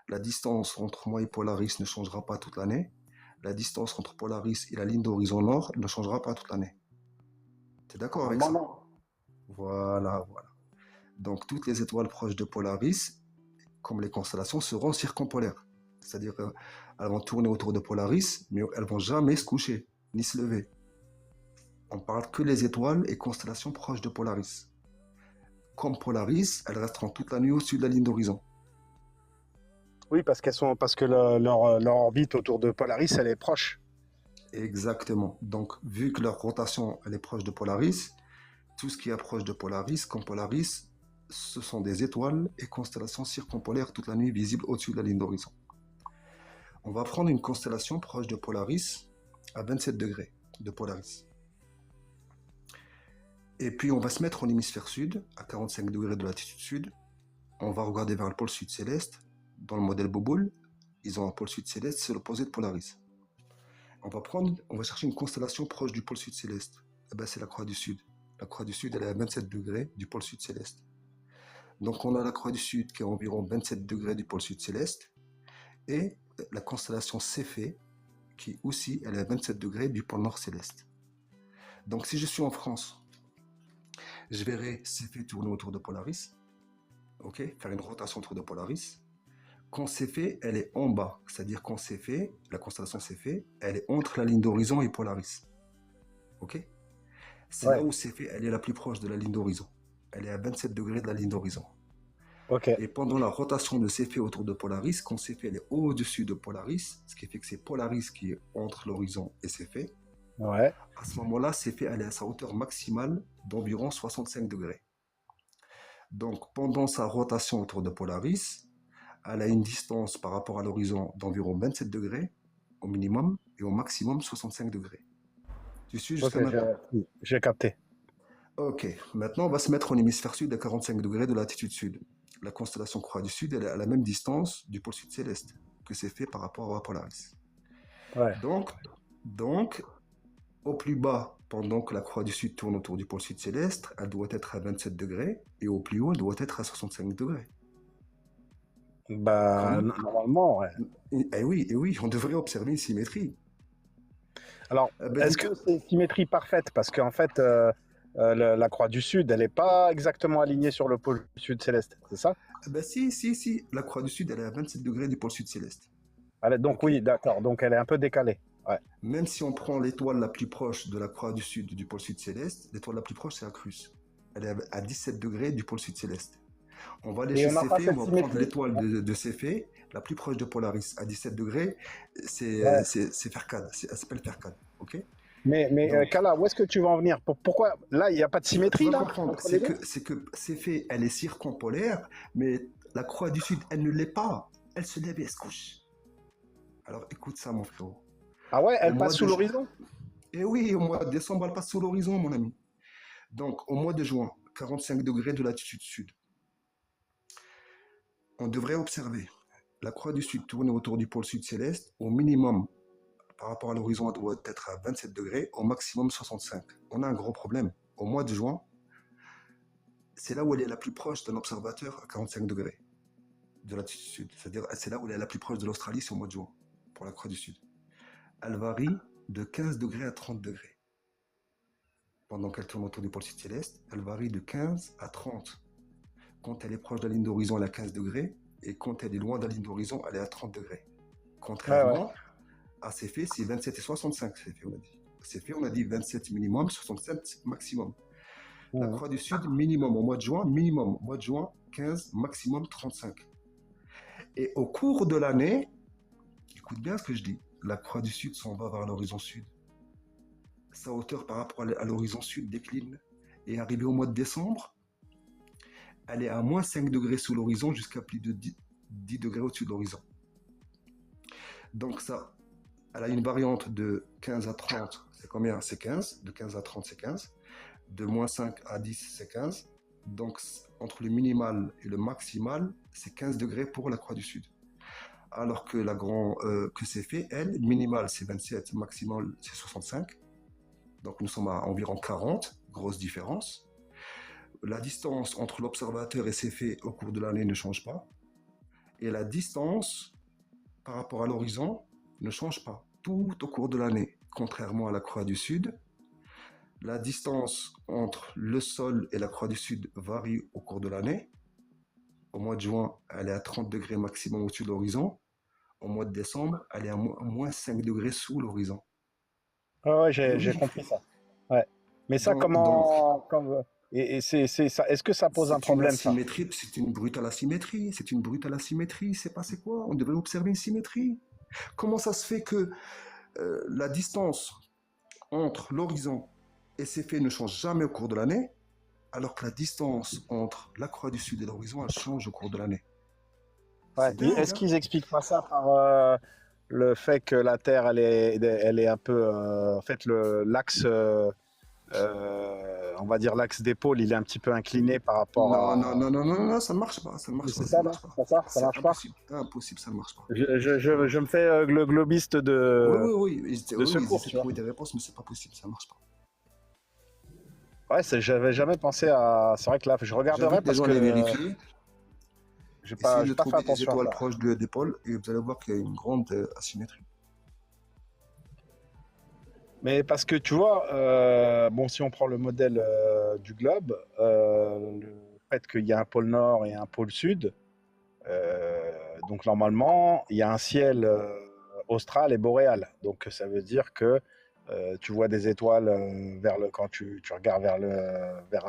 la distance entre moi et Polaris ne changera pas toute l'année. La distance entre Polaris et la ligne d'horizon nord ne changera pas toute l'année. Tu es d'accord avec ça? Voilà. Donc toutes les étoiles proches de Polaris, comme les constellations, seront circumpolaires. C'est-à-dire qu'elles vont tourner autour de Polaris, mais elles vont jamais se coucher, ni se lever. On parle que les étoiles et constellations proches de Polaris. Comme Polaris, elles resteront toute la nuit au-dessus de la ligne d'horizon. Oui, parce que leur orbite autour de Polaris, elle est proche. Exactement. Donc, vu que leur rotation elle est proche de Polaris, tout ce qui est proche de Polaris, comme Polaris, ce sont des étoiles et constellations circumpolaires toute la nuit visibles au-dessus de la ligne d'horizon. On va prendre une constellation proche de Polaris à 27 degrés de Polaris. Et puis on va se mettre en hémisphère sud, à 45 degrés de latitude sud. On va regarder vers le pôle sud céleste. Dans le modèle Bouboule, ils ont un pôle sud céleste, c'est l'opposé de Polaris. On va chercher une constellation proche du pôle sud céleste. Eh ben, c'est la Croix du Sud. La Croix du Sud, elle est à 27 degrés du pôle sud céleste. Donc on a la Croix du Sud qui est à environ 27 degrés du pôle sud céleste. Et la constellation Céphée, qui aussi, elle est à 27 degrés du pôle nord céleste. Donc si je suis en France, je verrai Céphée tourner autour de Polaris. Ok, faire une rotation autour de Polaris. Quand Céphée, elle est en bas, c'est-à-dire quand Céphée, la constellation Céphée, elle est entre la ligne d'horizon et Polaris. Ok? C'est là où Céphée, elle est la plus proche de la ligne d'horizon. Elle est à 27 degrés de la ligne d'horizon. Ok. Et pendant la rotation de Céphée autour de Polaris, quand Céphée elle est au-dessus de Polaris, ce qui fait que c'est Polaris qui est entre l'horizon et Céphée, Ouais. à ce moment-là, Céphée elle est à sa hauteur maximale d'environ 65 degrés. Donc pendant sa rotation autour de Polaris, elle a une distance par rapport à l'horizon d'environ 27 degrés au minimum et au maximum 65 degrés. Tu suis jusqu'à maintenant? J'ai capté. Ok, maintenant on va se mettre en hémisphère sud à 45 degrés de latitude sud. La constellation Croix du Sud, elle est à la même distance du pôle sud céleste que c'est fait par rapport à Polaris. Ouais. Donc, au plus bas, pendant que la Croix du Sud tourne autour du pôle sud céleste, elle doit être à 27 degrés et au plus haut, elle doit être à 65 degrés. Bah, Comment? normalement, ouais. Et oui, on devrait observer une symétrie. Alors, Ben, est-ce du que coup, c'est symétrie parfaite? Parce qu'en fait, la croix du Sud, elle n'est pas exactement alignée sur le pôle sud céleste, c'est ça? ben si, la croix du Sud, elle est à 27 degrés du pôle sud céleste. Donc Ok? oui, d'accord. Donc elle est un peu décalée. Ouais. Même si on prend l'étoile la plus proche de la croix du Sud du pôle sud céleste, l'étoile la plus proche, c'est la Crux. Elle est à 17 degrés du pôle sud céleste. On va aller Et chez on n'a pas Céphée, on cette va prendre symétrie? l'étoile de Céphée, la plus proche de Polaris, à 17 degrés, Ouais. c'est Fercade, elle s'appelle Fercade, ok? Mais Donc, Kala, où est-ce que tu vas en venir? Pourquoi là, il n'y a pas de tu symétrie vas là comprendre, entre les deux? c'est que Céphée, elle est circumpolaire, mais la croix du Sud, elle ne l'est pas. Elle se lève et elle se couche. Alors écoute ça, mon frérot. Ah ouais, Au elle passe mois sous de juin, l'horizon? et oui, au mois de décembre, elle passe sous l'horizon, mon ami. Donc, au mois de juin, 45 degrés de latitude sud, on devrait observer la croix du Sud tourner autour du pôle sud céleste, au minimum, par rapport à l'horizon, elle doit être à 27 degrés, au maximum 65. On a un gros problème. Au mois de juin, c'est là où elle est la plus proche d'un observateur à 45 degrés de latitude sud. C'est-à-dire, c'est là où elle est la plus proche de l'Australie, c'est au mois de juin, pour la croix du Sud. Elle varie de 15 degrés à 30 degrés. Pendant qu'elle tourne autour du pôle sud céleste, elle varie de 15 à 30. Quand elle est proche de la ligne d'horizon, elle est à 15 degrés, et quand elle est loin de la ligne d'horizon, elle est à 30 degrés. Ouais, ouais. Contrairement à Céphée, c'est 27 et 65, Céphée, on a dit. Céphée, on a dit 27 minimum, 67 maximum. La Mhm. croix du Sud, minimum au mois de juin, minimum au mois de juin, 15, maximum 35. Et au cours de l'année, écoute bien ce que je dis, la croix du Sud s'en va vers l'horizon sud. Sa hauteur par rapport à l'horizon sud décline. Et arrivé au mois de décembre, elle est à moins 5 degrés sous l'horizon jusqu'à plus de 10 degrés au-dessus de l'horizon. Donc ça, elle a une variante de 15 à 30, c'est combien? C'est 15. De 15 à 30, c'est 15. De moins 5 à 10, c'est 15. Donc entre le minimal et le maximal, c'est 15 degrés pour la croix du Sud. Alors que que c'est fait, elle, minimal c'est 27, maximal c'est 65. Donc nous sommes à environ 40, grosse différence. La distance entre l'observateur et ses faits au cours de l'année ne change pas. Et la distance par rapport à l'horizon ne change pas tout au cours de l'année. Contrairement à la croix du Sud, la distance entre le sol et la croix du Sud varie au cours de l'année. Au mois de juin, elle est à 30 degrés maximum au-dessus de l'horizon. Au mois de décembre, elle est à moins 5 degrés sous l'horizon. Ouais, ouais, Et j'ai oui, compris ça. Ouais. Mais ça, donc et c'est ça. Est-ce que ça pose un c'est une problème, ça? asymétrie, c'est une brutale asymétrie, c'est une brutale asymétrie, c'est passé quoi? On devrait observer une symétrie. Comment ça se fait que la distance entre l'horizon et ses faits ne change jamais au cours de l'année, alors que la distance entre la croix du Sud et l'horizon, elle change au cours de l'année? Ouais. C'est dingue, Est-ce hein? qu'ils expliquent pas ça par le fait que la Terre, elle est un peu, en fait, l'axe, on va dire l'axe des pôles, il est un petit peu incliné par rapport Non, non, à. non, non, non, non, ça ne marche pas, ça ne marche C'est pas, ça ça, ne non? marche pas. C'est ça? Ça C'est marche pas? impossible, impossible, ça ne marche pas. Je me fais le globiste Oui, de, oui, oui, de oui, ils secours, essaient tu de vois. trouver des réponses, mais c'est pas possible, ça ne marche pas. Ouais, j'avais jamais pensé à. C'est vrai que là, je regarderai J'invite les parce gens à les que vérifier. Essayez j'ai de pas fait trouver des attention à étoiles ça. proches des pôles et vous allez voir qu'il y a une grande asymétrie. Mais parce que tu vois, bon, si on prend le modèle du globe, le fait qu'il y a un pôle nord et un pôle sud, donc normalement, il y a un ciel austral et boréal. Donc ça veut dire que tu vois des étoiles quand tu regardes vers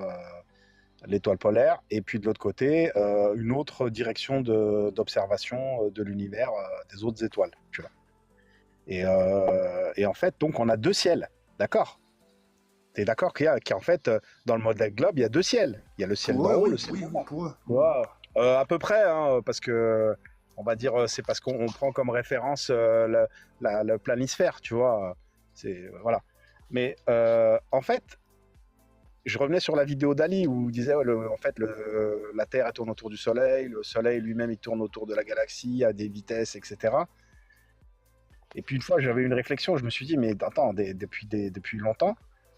l'étoile polaire, et puis de l'autre côté, une autre direction d'observation de l'univers des autres étoiles. Tu vois. Et en fait, donc, on a deux ciels, d'accord? Tu es d'accord qu'en fait, dans le modèle globe, il y a deux ciels. Il y a le ciel Pour d'en eux, haut, oui, le ciel oui, d'en oui, bas. pour eux. Tu vois, à peu près, hein, parce que, on va dire, c'est parce qu'on prend comme référence le planisphère, tu vois. Voilà. Mais en fait, je revenais sur la vidéo d'Ali où il disait, ouais, en fait, la Terre elle tourne autour du Soleil, le Soleil lui-même il tourne autour de la galaxie à des vitesses, etc. Et puis une fois, j'avais une réflexion, je me suis dit, mais attends, depuis longtemps,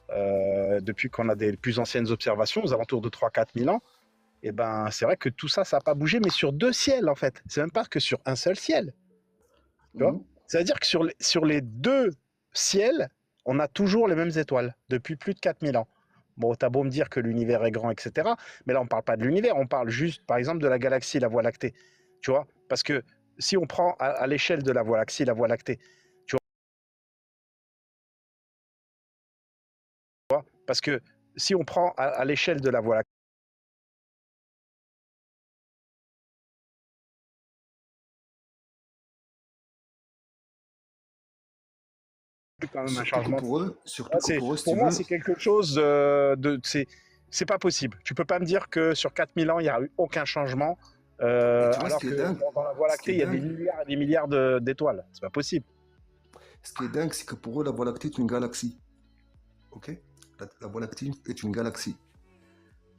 depuis qu'on a des plus anciennes observations, aux alentours de 3 4 000 ans, Et ben, c'est vrai que tout ça, ça n'a pas bougé, mais sur deux ciels, en fait. C'est même pas que sur un seul ciel. Tu vois? Mhm. C'est-à-dire que sur les deux ciels, on a toujours les mêmes étoiles depuis plus de 4000 ans. Bon, t'as beau me dire que l'univers est grand, etc. Mais là, on parle pas de l'univers, on parle juste, par exemple, de la galaxie, la Voie lactée. Tu vois? Parce que si on prend à l'échelle de la Voie lactée, tu vois? Parce que si on prend à l'échelle de la Voie lactée, c'est quand même un changement. Surtout que pour eux, si Pour tu moi, veux, c'est quelque chose de. C'est pas possible. Tu peux pas me dire que sur 4000 ans, il n'y a eu aucun changement, et tu vois ce alors qui est que dingue, dans la Voie ce qui lactée, est il y a des dingue, milliards et des milliards d'étoiles. C'est pas possible. ce qui est dingue, c'est que pour eux, la Voie lactée est une galaxie. Ok? La Voie lactée est une galaxie.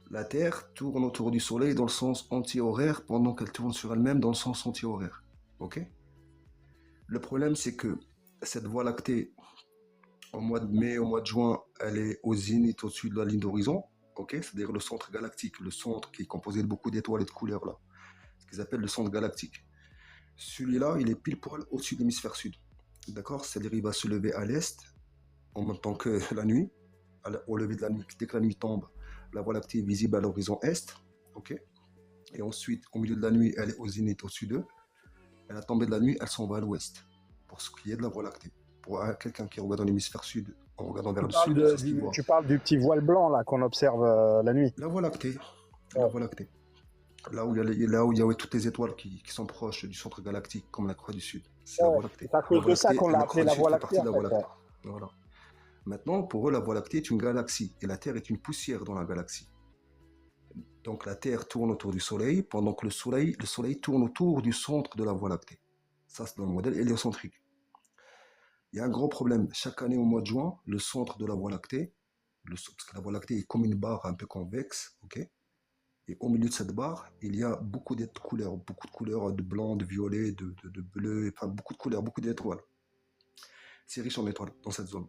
La Terre tourne autour du Soleil dans le sens anti-horaire pendant qu'elle tourne sur elle-même dans le sens anti-horaire. Ok? Le problème, c'est que cette Voie lactée, au mois de mai, au mois de juin, elle est au zénith au-dessus de la ligne d'horizon. Ok? C'est-à-dire le centre galactique, le centre qui est composé de beaucoup d'étoiles et de couleurs là. Ce qu'ils appellent le centre galactique. Celui-là, il est pile poil au-dessus de l'hémisphère sud. D'accord? C'est-à-dire il va se lever à l'est en même temps que la nuit. Au lever de la nuit, dès que la nuit tombe, la Voie lactée est visible à l'horizon est. Ok? Et ensuite, au milieu de la nuit, elle est au zénith au-dessus d'eux. À la tombée de la nuit, elle s'en va à l'ouest. Pour ce qui est de la Voie lactée. Pour quelqu'un qui regarde dans l'hémisphère sud, en regardant vers le sud, c'est ce qu'il voit. Tu parles du petit voile blanc là qu'on observe la nuit. La Voie lactée. Ouais. La Voie lactée. Là où il y a toutes les étoiles qui sont proches du centre galactique, comme la Croix du Sud. C'est la Voie lactée. C'est à cause de ça qu'on l'a appelé la Voie lactée. Voilà. Maintenant, pour eux, la Voie lactée est une galaxie et la Terre est une poussière dans la galaxie. Donc la Terre tourne autour du Soleil pendant que le Soleil tourne autour du centre de la Voie lactée. Ça, c'est dans le modèle héliocentrique. Il y a un gros problème. Chaque année au mois de juin, le centre de la Voie lactée, parce que la Voie lactée est comme une barre un peu convexe, ok? Et au milieu de cette barre, il y a beaucoup de couleurs de blanc, de violet, de bleu, enfin beaucoup de couleurs, beaucoup d'étoiles. C'est riche en étoiles dans cette zone.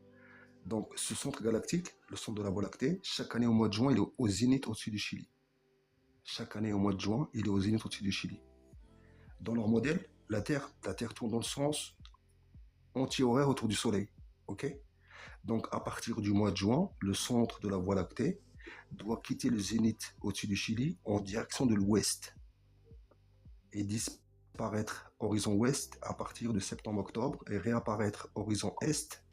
Donc ce centre galactique, le centre de la Voie lactée, chaque année au mois de juin, il est au zénith au-dessus du Chili. Chaque année au mois de juin, il est au zénith au-dessus du Chili. Dans leur modèle, la Terre tourne dans le sens anti-horaire autour du Soleil. Ok? Donc à partir du mois de juin, le centre de la Voie lactée doit quitter le zénith au-dessus du Chili en direction de l'ouest et disparaître horizon ouest à partir de septembre-octobre et réapparaître horizon est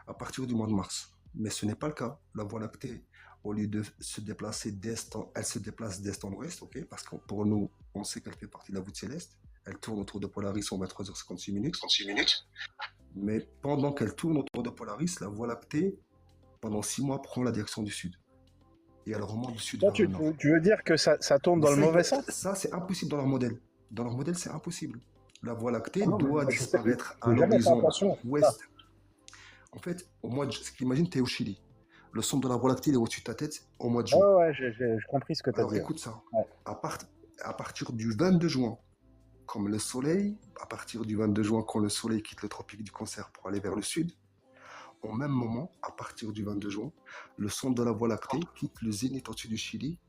à partir du mois de mars. Mais ce n'est pas le cas. La Voie lactée, au lieu de se déplacer d'est, elle se déplace d'est en ouest, ok? Parce que pour nous, on sait qu'elle fait partie de la voûte céleste. Elle tourne autour de Polaris en 23h56 minutes. Mais pendant qu'elle tourne autour de Polaris, la Voie lactée, pendant 6 mois, prend la direction du sud. Et elle remonte du sud vers le nord. Tu veux dire que ça tourne dans le mauvais sens? Ça, c'est impossible dans leur modèle. Dans leur modèle, c'est impossible. La Voie lactée doit disparaître à l'horizon ouest. En fait, au mois de... imagine, tu es au Chili. Le centre de la Voie lactée est au-dessus de ta tête au mois de juin. Ouais, j'ai compris ce que tu as dit. Alors écoute ça. Ouais. À partir du 22 juin, comme le soleil, à partir du 22 juin, quand le soleil quitte le tropique du Cancer pour aller vers le sud, au même moment, à partir du 22 juin, le centre de la Voie lactée quitte le zénith au-dessus du Chili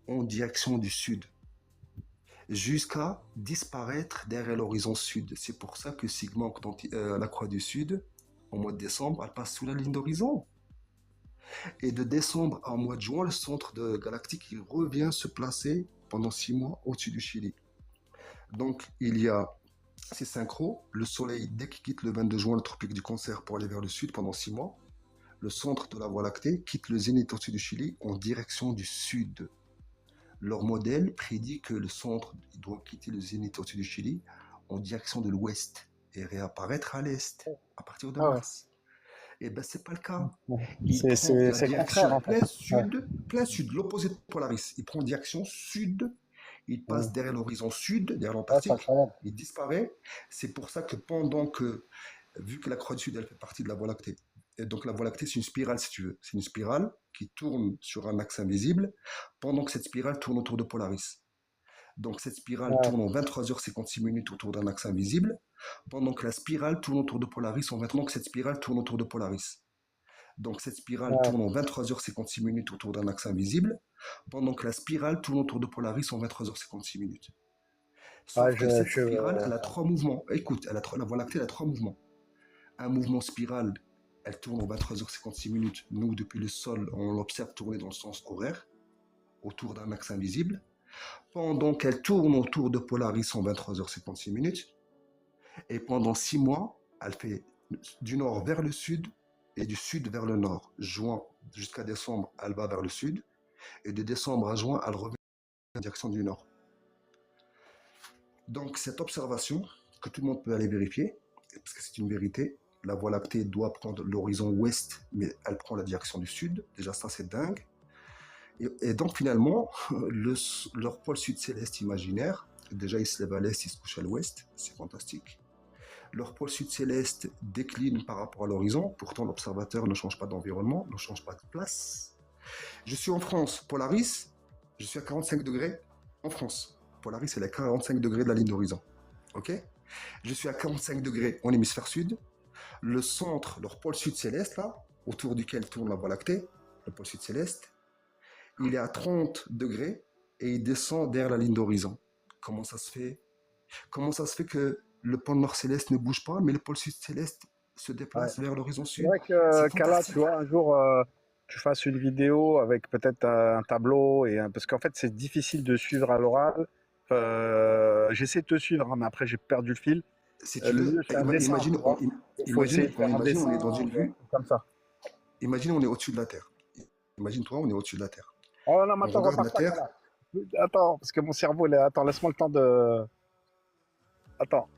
en direction du sud, jusqu'à disparaître derrière l'horizon sud. C'est pour ça que Sigma, la Croix du Sud, au mois de décembre, elle passe sous la ligne d'horizon. Et de décembre à mois de juin, le centre galactique il revient se placer pendant 6 mois au-dessus du Chili. Donc, c'est synchro. Le Soleil, dès qu'il quitte le 22 juin, le tropique du Cancer pour aller vers le sud pendant 6 mois, le centre de la Voie lactée quitte le zénith au-dessus du Chili en direction du sud. Leur modèle prédit que le centre doit quitter le zénith au-dessus du Chili en direction de l'ouest et réapparaître à l'est à partir de mars. Et bien, c'est pas le cas. C'est contraire, en fait. Plein sud, l'opposé de Polaris. Il prend direction sud, il passe derrière l'horizon sud, derrière l'Antarctique, il disparaît. C'est pour ça que vu que la Croix du Sud, elle fait partie de la Voie lactée, et donc la Voie lactée, c'est une spirale, si tu veux. C'est une spirale qui tourne sur un axe invisible, pendant que cette spirale tourne autour de Polaris. Donc cette spirale tourne en 23h56 minutes autour d'un axe invisible, pendant que la spirale tourne autour de Polaris en 20 ans que cette spirale tourne autour de Polaris. Donc cette spirale Ouais. tourne en 23h56 minutes autour d'un axe invisible, pendant que la spirale tourne autour de Polaris en 23h56 minutes. Ouais, Sauf que cette je, spirale, elle a trois mouvements. Écoute, la Voie lactée, elle a trois mouvements. Un mouvement spirale, elle tourne en 23h56 minutes. Nous, depuis le sol, on l'observe tourner dans le sens horaire, autour d'un axe invisible, pendant qu'elle tourne autour de Polaris en 23h56 minutes. Et pendant 6 mois, elle fait du nord vers le sud et du sud vers le nord. Juin jusqu'à décembre, elle va vers le sud. Et de décembre à juin, elle revient en direction du nord. Donc cette observation, que tout le monde peut aller vérifier, parce que c'est une vérité, la Voie lactée doit prendre l'horizon ouest, mais elle prend la direction du sud. Déjà ça, c'est dingue. Et donc finalement, leur pôle sud céleste imaginaire, déjà il se lève à l'est, il se couche à l'ouest, c'est fantastique. Leur pôle sud céleste décline par rapport à l'horizon, pourtant l'observateur ne change pas d'environnement, ne change pas de place. Je suis en France, Polaris, je suis à 45 degrés en France. Polaris, elle est à 45 degrés de la ligne d'horizon. Ok? Je suis à 45 degrés en hémisphère sud. Le centre, leur pôle sud céleste, là, autour duquel tourne la Voie lactée, le pôle sud céleste, il est à 30 degrés et il descend derrière la ligne d'horizon. Comment ça se fait? Comment ça se fait que le pôle nord céleste ne bouge pas, mais le pôle sud céleste se Ouais. déplace vers l'horizon C'est sud? vrai C'est que Kala, tu fantastique. vois, un jour, tu fasses une vidéo avec peut-être un tableau, parce qu'en fait, c'est difficile de suivre à l'oral. J'essaie de te suivre, hein, mais après, j'ai perdu le fil. Si tu Le veux, mieux, c'est un dessin, tu vois. Il faut essayer de faire un imagine, on dessin, est dans une ou un vue, truc comme ça. imagine, on est au-dessus de la Terre. Imagine-toi, on est au-dessus de la Terre. Oh non, mais On attends, regarde repars la pas, Terre, Kala. Attends, parce que mon cerveau, attends, laisse-moi le temps de. Attends.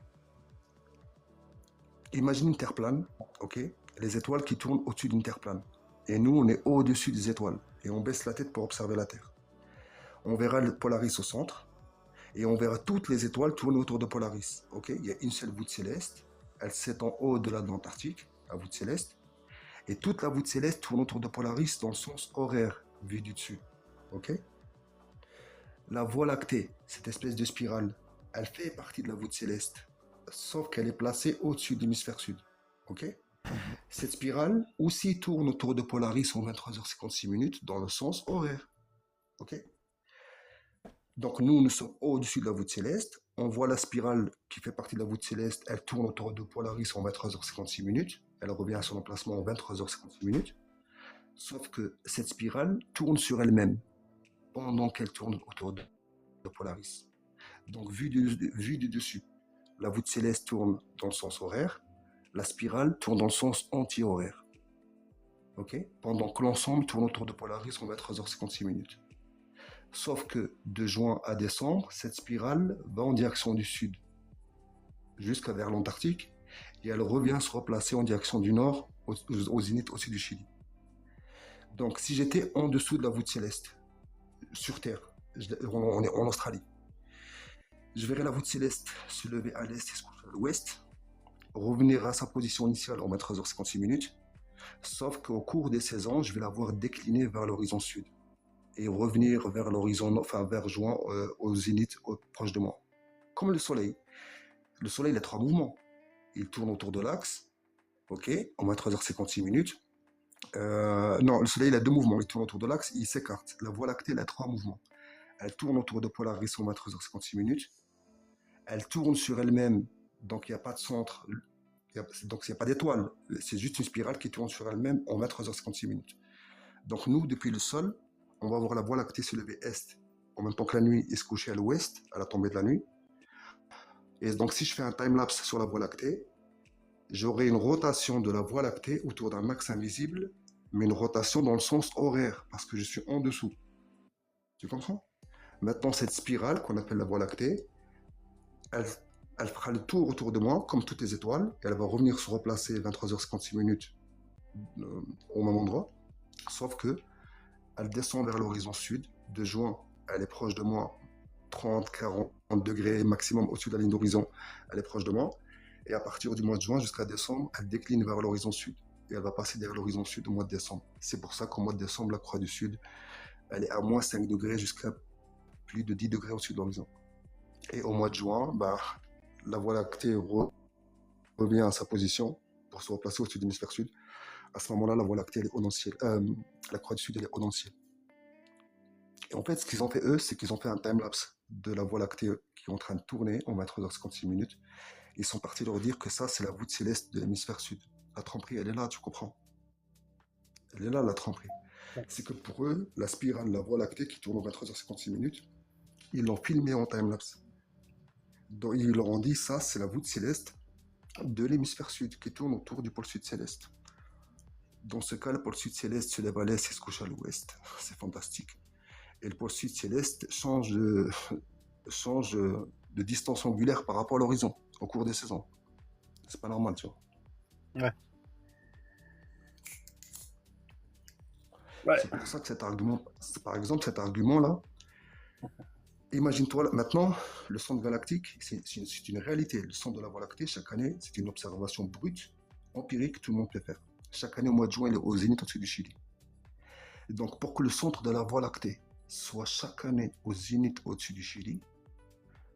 imagine une Terre plane, ok? Les étoiles qui tournent au-dessus d'une Terre plane. Et nous, on est au-dessus des étoiles. Et on baisse la tête pour observer la Terre. On verra le Polaris au centre. Et on verra toutes les étoiles tourner autour de Polaris. Ok? Il y a une seule voûte céleste. Elle s'étend au-delà de l'Antarctique, la voûte céleste. Et toute la voûte céleste tourne autour de Polaris dans le sens horaire, vu du dessus. Ok? La Voie lactée, cette espèce de spirale, elle fait partie de la voûte céleste, sauf qu'elle est placée au-dessus de l'hémisphère sud. Ok? Cette spirale aussi tourne autour de Polaris en 23h56 minutes dans le sens horaire. Ok? Donc nous sommes au-dessus de la voûte céleste. On voit la spirale qui fait partie de la voûte céleste. Elle tourne autour de Polaris en 23h56 minutes. Elle revient à son emplacement en 23h56 minutes. Sauf que cette spirale tourne sur elle-même pendant qu'elle tourne autour de Polaris. Donc vu du dessus, la voûte céleste tourne dans le sens horaire. La spirale tourne dans le sens anti-horaire. Ok? Pendant que l'ensemble tourne autour de Polaris en 23h56 minutes. Sauf que de juin à décembre, cette spirale va en direction du sud, jusqu'à vers l'Antarctique, et elle revient se replacer en direction du nord, au zénith au-dessus du Chili. Donc si j'étais en dessous de la voûte céleste, sur Terre, on est en Australie, je verrais la voûte céleste se lever à l'est et se coucher à l'ouest, revenir à sa position initiale en 23h56 minutes, sauf qu'au cours des saisons, je vais la voir décliner vers l'horizon sud et revenir vers l'horizon, enfin vers juin, au zénith, proche de moi. Comme le Soleil. Le Soleil, il a trois mouvements. Il tourne autour de l'axe, ok, en 23h56 minutes. Non, le Soleil, il a deux mouvements. Il tourne autour de l'axe, il s'écarte. La Voie lactée, elle a trois mouvements. Elle tourne autour de Polaris en 23h56 minutes. Elle tourne sur elle-même, donc il n'y a pas de centre, donc il n'y a pas d'étoile. C'est juste une spirale qui tourne sur elle-même en 23h56 minutes. Donc nous, depuis le sol, on va voir la Voie lactée se lever est, en même temps que la nuit, et se coucher à l'ouest, à la tombée de la nuit. Et donc si je fais un time-lapse sur la Voie lactée, j'aurai une rotation de la Voie lactée autour d'un axe invisible, mais une rotation dans le sens horaire, parce que je suis en dessous. Tu comprends? Maintenant, cette spirale qu'on appelle la Voie lactée, elle fera le tour autour de moi, comme toutes les étoiles, et elle va revenir se replacer 23h56 minutes au même endroit, sauf que elle descend vers l'horizon sud. De juin, elle est proche de moi, 30, 40 degrés maximum au-dessus de la ligne d'horizon, elle est proche de moi. Et à partir du mois de juin jusqu'à décembre, elle décline vers l'horizon sud. Et elle va passer derrière l'horizon sud au mois de décembre. C'est pour ça qu'au mois de décembre, la croix du sud, elle est à moins 5 degrés jusqu'à plus de 10 degrés au-dessus de l'horizon. Et au mois de juin, la Voie lactée revient à sa position pour se replacer au-dessus de l'hémisphère sud À ce moment-là, la Voie lactée, elle est au ciel. La Croix du Sud, elle est au ciel. Et en fait, ce qu'ils ont fait, eux, c'est qu'ils ont fait un time-lapse de la Voie lactée qui est en train de tourner en 23h56 minutes. Ils sont partis leur dire que ça, c'est la voûte céleste de l'hémisphère sud. La tromperie, elle est là, tu comprends? Elle est là, la tromperie. C'est que pour eux, la spirale, la Voie lactée qui tourne en 23h56 minutes, ils l'ont filmé en time-lapse. Donc, ils leur ont dit, ça, c'est la voûte céleste de l'hémisphère sud qui tourne autour du pôle sud céleste. Dans ce cas, le pôle sud céleste se lève à l'est et se couche à l'ouest. C'est fantastique. Et le pôle sud céleste change de distance angulaire par rapport à l'horizon au cours des saisons. C'est pas normal, tu vois. Ouais. C'est pour ça que cet argument, par exemple, cet argument-là, imagine-toi, maintenant, le centre galactique, c'est une réalité. Le centre de la Voie lactée, chaque année, c'est une observation brute, empirique, tout le monde peut faire. Chaque année, au mois de juin, il est au zénith au-dessus du Chili. Et donc, pour que le centre de la Voie lactée soit chaque année au zénith au-dessus du Chili,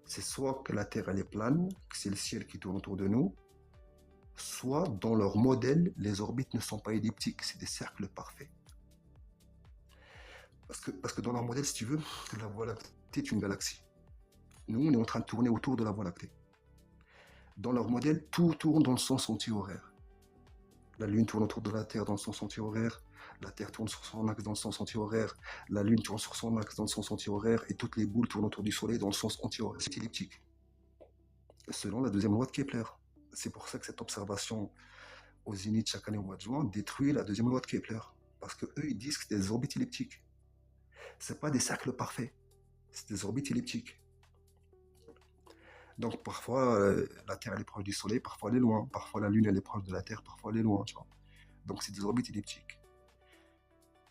c'est soit que la Terre, elle est plane, que c'est le ciel qui tourne autour de nous, soit dans leur modèle, les orbites ne sont pas elliptiques, c'est des cercles parfaits. Parce que dans leur modèle, si tu veux, la Voie lactée est une galaxie. Nous, on est en train de tourner autour de la Voie lactée. Dans leur modèle, tout tourne dans le sens anti-horaire. La Lune tourne autour de la Terre dans le sens anti-horaire, la Terre tourne sur son axe dans le sens anti-horaire, la Lune tourne sur son axe dans le sens anti-horaire, et toutes les boules tournent autour du Soleil dans le sens anti-horaire. C'est elliptique. Selon la deuxième loi de Kepler. C'est pour ça que cette observation au zénith chaque année au mois de juin détruit la deuxième loi de Kepler. Parce qu'eux, ils disent que c'est des orbites elliptiques. Ce pas des cercles parfaits, c'est des orbites elliptiques. Donc parfois, la Terre elle est proche du Soleil, parfois elle est loin. Parfois la Lune elle est proche de la Terre, parfois elle est loin. Tu vois. Donc c'est des orbites elliptiques.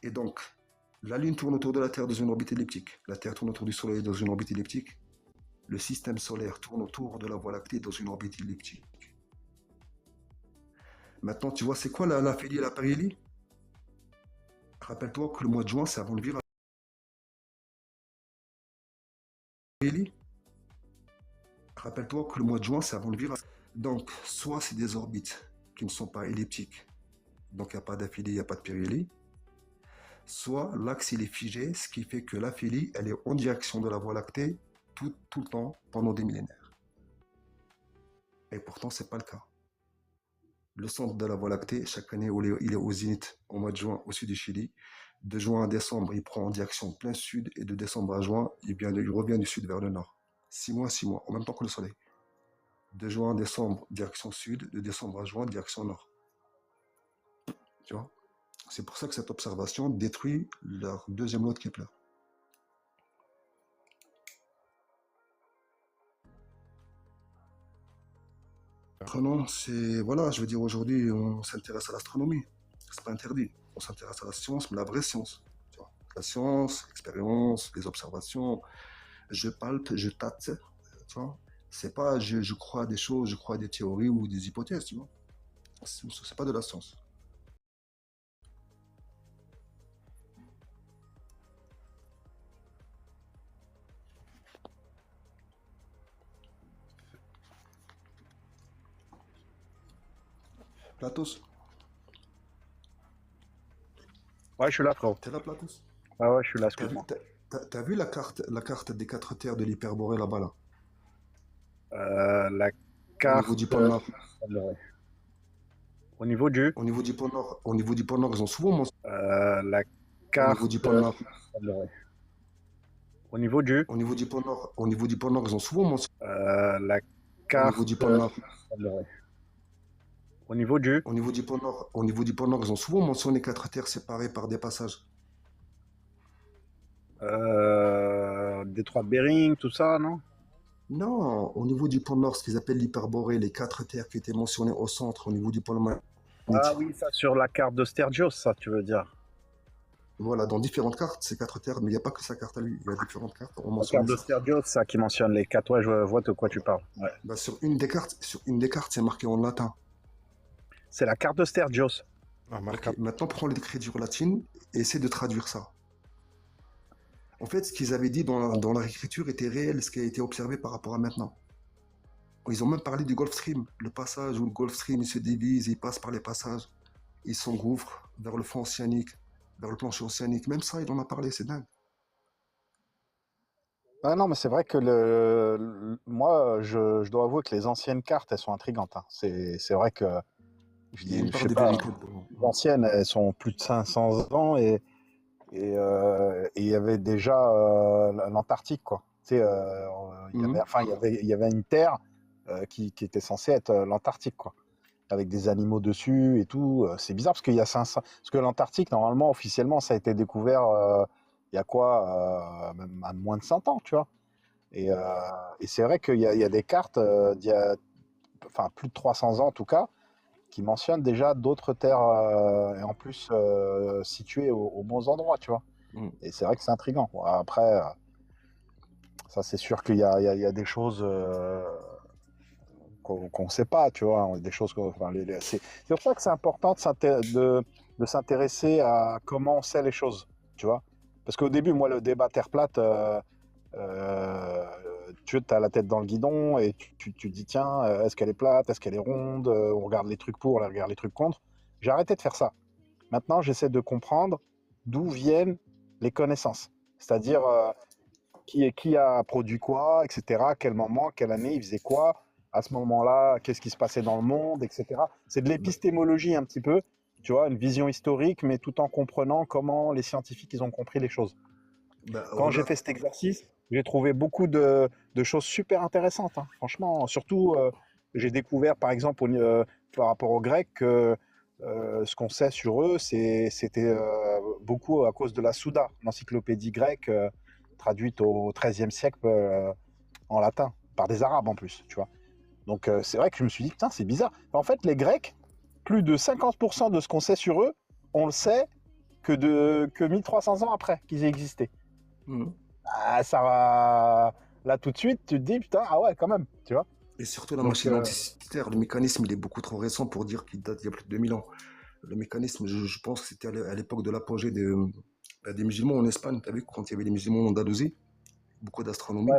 Et donc, la Lune tourne autour de la Terre dans une orbite elliptique. La Terre tourne autour du Soleil dans une orbite elliptique. Le système solaire tourne autour de la Voie lactée dans une orbite elliptique. Maintenant, tu vois, c'est quoi l'aphélie et la périhélie? Rappelle-toi que le mois de juin, c'est avant le virage. Rappelle-toi que le mois de juin, c'est avant le virage. Donc, soit c'est des orbites qui ne sont pas elliptiques, donc il n'y a pas d'aphélie, il n'y a pas de périhélie, soit l'axe il est figé, ce qui fait que l'aphélie, elle est en direction de la Voie lactée tout le temps, pendant des millénaires. Et pourtant, ce n'est pas le cas. Le centre de la Voie lactée, chaque année, il est au zénith au mois de juin, au sud du Chili. De juin à décembre, il prend en direction plein sud, et de décembre à juin, il revient du sud vers le nord. 6 mois, en même temps que le soleil. De juin à décembre, direction sud, de décembre à juin, direction nord. Tu vois? C'est pour ça que cette observation détruit leur deuxième loi de Kepler. Non, c'est... Voilà, je veux dire, aujourd'hui, on s'intéresse à l'astronomie. C'est pas interdit. On s'intéresse à la science, mais la vraie science. Tu vois? La science, l'expérience, les observations. Je palpe, je tâte. Tu vois? C'est pas je crois à des choses, je crois à des théories ou des hypothèses, tu vois? C'est pas de la science. Platos, Ouais, je suis là, frérot. t'es là, Platos? Ah ouais, je suis là, T'as vu, excuse-moi. t'as vu la carte des 4 terres de l'hyperborée là-bas, là? La Au carte. niveau du pôle Nord. Au niveau du. Au niveau du pôle Nord, au niveau du pôle Nord, ils ont souvent mentionné. La Au carte. niveau du pôle Nord. Au niveau du. Au niveau du pôle Nord, au niveau du pôle Nord, ils ont souvent mentionné. La Au carte. niveau du pôle Nord. Au niveau du. Au niveau du pôle Nord, au niveau du pôle Nord, ils ont souvent mentionné 4 terres séparées par des passages. Détroit de Bering, tout ça, non? Non, au niveau du pôle Nord, ce qu'ils appellent l'hyperborée, les 4 terres qui étaient mentionnées au centre, au niveau du pôle magnétique. Ah oui, ça sur la carte de Sturgeon, ça, tu veux dire? Voilà, dans différentes cartes, ces 4 terres, mais il n'y a pas que sa carte à lui, il y a différentes cartes. On La mentionne carte de ça. Sturgeon, ça qui mentionne les 4. Ouais, je vois de quoi tu parles. Ouais. Bah, sur une des cartes, c'est marqué en latin. C'est la carte de Sturgeon. Ah, Ok, maintenant, prends l'écriture latine et essaie de traduire ça. En fait, ce qu'ils avaient dit dans leur écriture était réel, ce qui a été observé par rapport à maintenant. Ils ont même parlé du Gulf Stream, le passage où le Gulf Stream il se divise, il passe par les passages. il s'engouffre vers le fond océanique, vers le plancher océanique. Même ça, il en a parlé, c'est dingue. Ah non, mais c'est vrai que moi, je dois avouer que les anciennes cartes, elles sont intrigantes, hein. C'est vrai que, Il y a une je part sais de pas, vérité dedans. les anciennes, elles sont plus de 500 ans et il y avait déjà l'Antarctique, quoi. Tu sais, il y avait, Mhm. enfin, il y avait une terre qui était censée être l'Antarctique, quoi, avec des animaux dessus et tout. C'est bizarre parce qu'il y a 500, parce que l'Antarctique, normalement, officiellement, ça a été découvert il y a quoi, même à moins de 100 ans, tu vois. Et, euh, et c'est vrai qu'il y a des cartes d'il y a, enfin, plus de 300 ans en tout cas, qui mentionnent déjà d'autres terres, et en plus situées aux bons endroits, tu vois. Mhm. Et c'est vrai que c'est intriguant. Bon, après, ça c'est sûr qu'il y a des choses qu'on ne sait pas, tu vois, des choses enfin, c'est pour ça que c'est important de s'intéresser à comment on sait les choses, tu vois. Parce qu'au début, moi, le débat Terre plate, euh, tu as la tête dans le guidon et tu te dis, tiens, est-ce qu'elle est plate, est-ce qu'elle est ronde, on regarde les trucs pour, on regarde les trucs contre. J'ai arrêté de faire ça. Maintenant, j'essaie de comprendre d'où viennent les connaissances. C'est-à-dire, qui a produit quoi, etc. À quel moment, quelle année, il faisait quoi, à ce moment-là, qu'est-ce qui se passait dans le monde, etc. C'est de Bah, l'épistémologie un petit peu, tu vois, une vision historique, mais tout en comprenant comment les scientifiques ils ont compris les choses. Quand j'ai regarde, fait cet exercice, j'ai trouvé beaucoup de choses super intéressantes, hein. Franchement, surtout, j'ai découvert, par exemple, par rapport aux Grecs, que ce qu'on sait sur eux, c'était beaucoup à cause de la Souda, l'encyclopédie grecque traduite au XIIIe siècle en latin, par des Arabes en plus, tu vois. Donc c'est vrai que je me suis dit, putain, c'est bizarre. En fait, les Grecs, plus de 50% de ce qu'on sait sur eux, on le sait que 1300 ans après qu'ils aient existé. mhm. Ah, ça va. Là, tout de suite, tu te dis, putain, ah ouais, quand même, tu vois. Et surtout la Donc, machine anticythère, le mécanisme, il est beaucoup trop récent pour dire qu'il date d'il y a plus de 2000 ans. Le mécanisme, je pense que c'était à l'époque de l'apogée des musulmans en Espagne, tu as vu, quand il y avait les musulmans en Andalousie, beaucoup d'astronomie. ouais.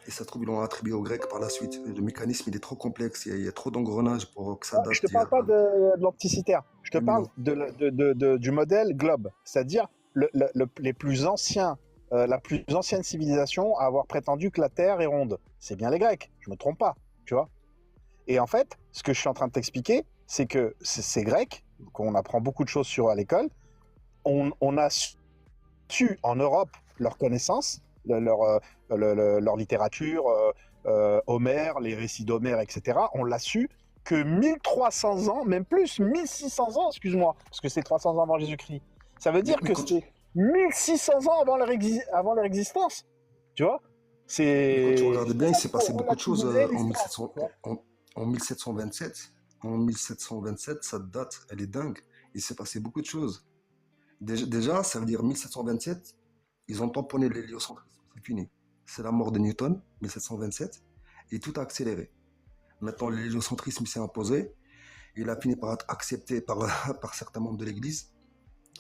Et ça se trouve, ils l'ont attribué aux Grecs par la suite. Le mécanisme, il est trop complexe, il y a trop d'engrenages pour que ça Je date te d'il y parle a pas de l'anticitaire, je te 2000 parle ans. du modèle globe, c'est-à-dire les plus anciens, la plus ancienne civilisation à avoir prétendu que la Terre est ronde. C'est bien les Grecs, je me trompe pas, tu vois. Et en fait, ce que je suis en train de t'expliquer, c'est que ces Grecs, qu'on apprend beaucoup de choses sur à l'école, on a su en Europe leurs connaissances, leur littérature, Homère, les récits d'Homère, etc. On l'a su que 1300 ans, même plus, 1600 ans, excuse-moi, parce que c'est 300 ans avant Jésus-Christ. Ça veut dire Mais que quand tu, c'était 1600 ans avant leur existence. Tu vois. mais quand tu C'est regardes bien, il ça s'est qu'il passé faut beaucoup de choses relativiser en l'histoire. 1700, Tu vois. en 1727. En 1727, cette date, elle est dingue. Il s'est passé beaucoup de choses. Déjà, ça veut dire 1727, ils ont tamponné l'héliocentrisme. C'est fini. C'est la mort de Newton, 1727, et tout a accéléré. Maintenant, l'héliocentrisme s'est imposé. Il a fini par être accepté par, par certains membres de l'Église.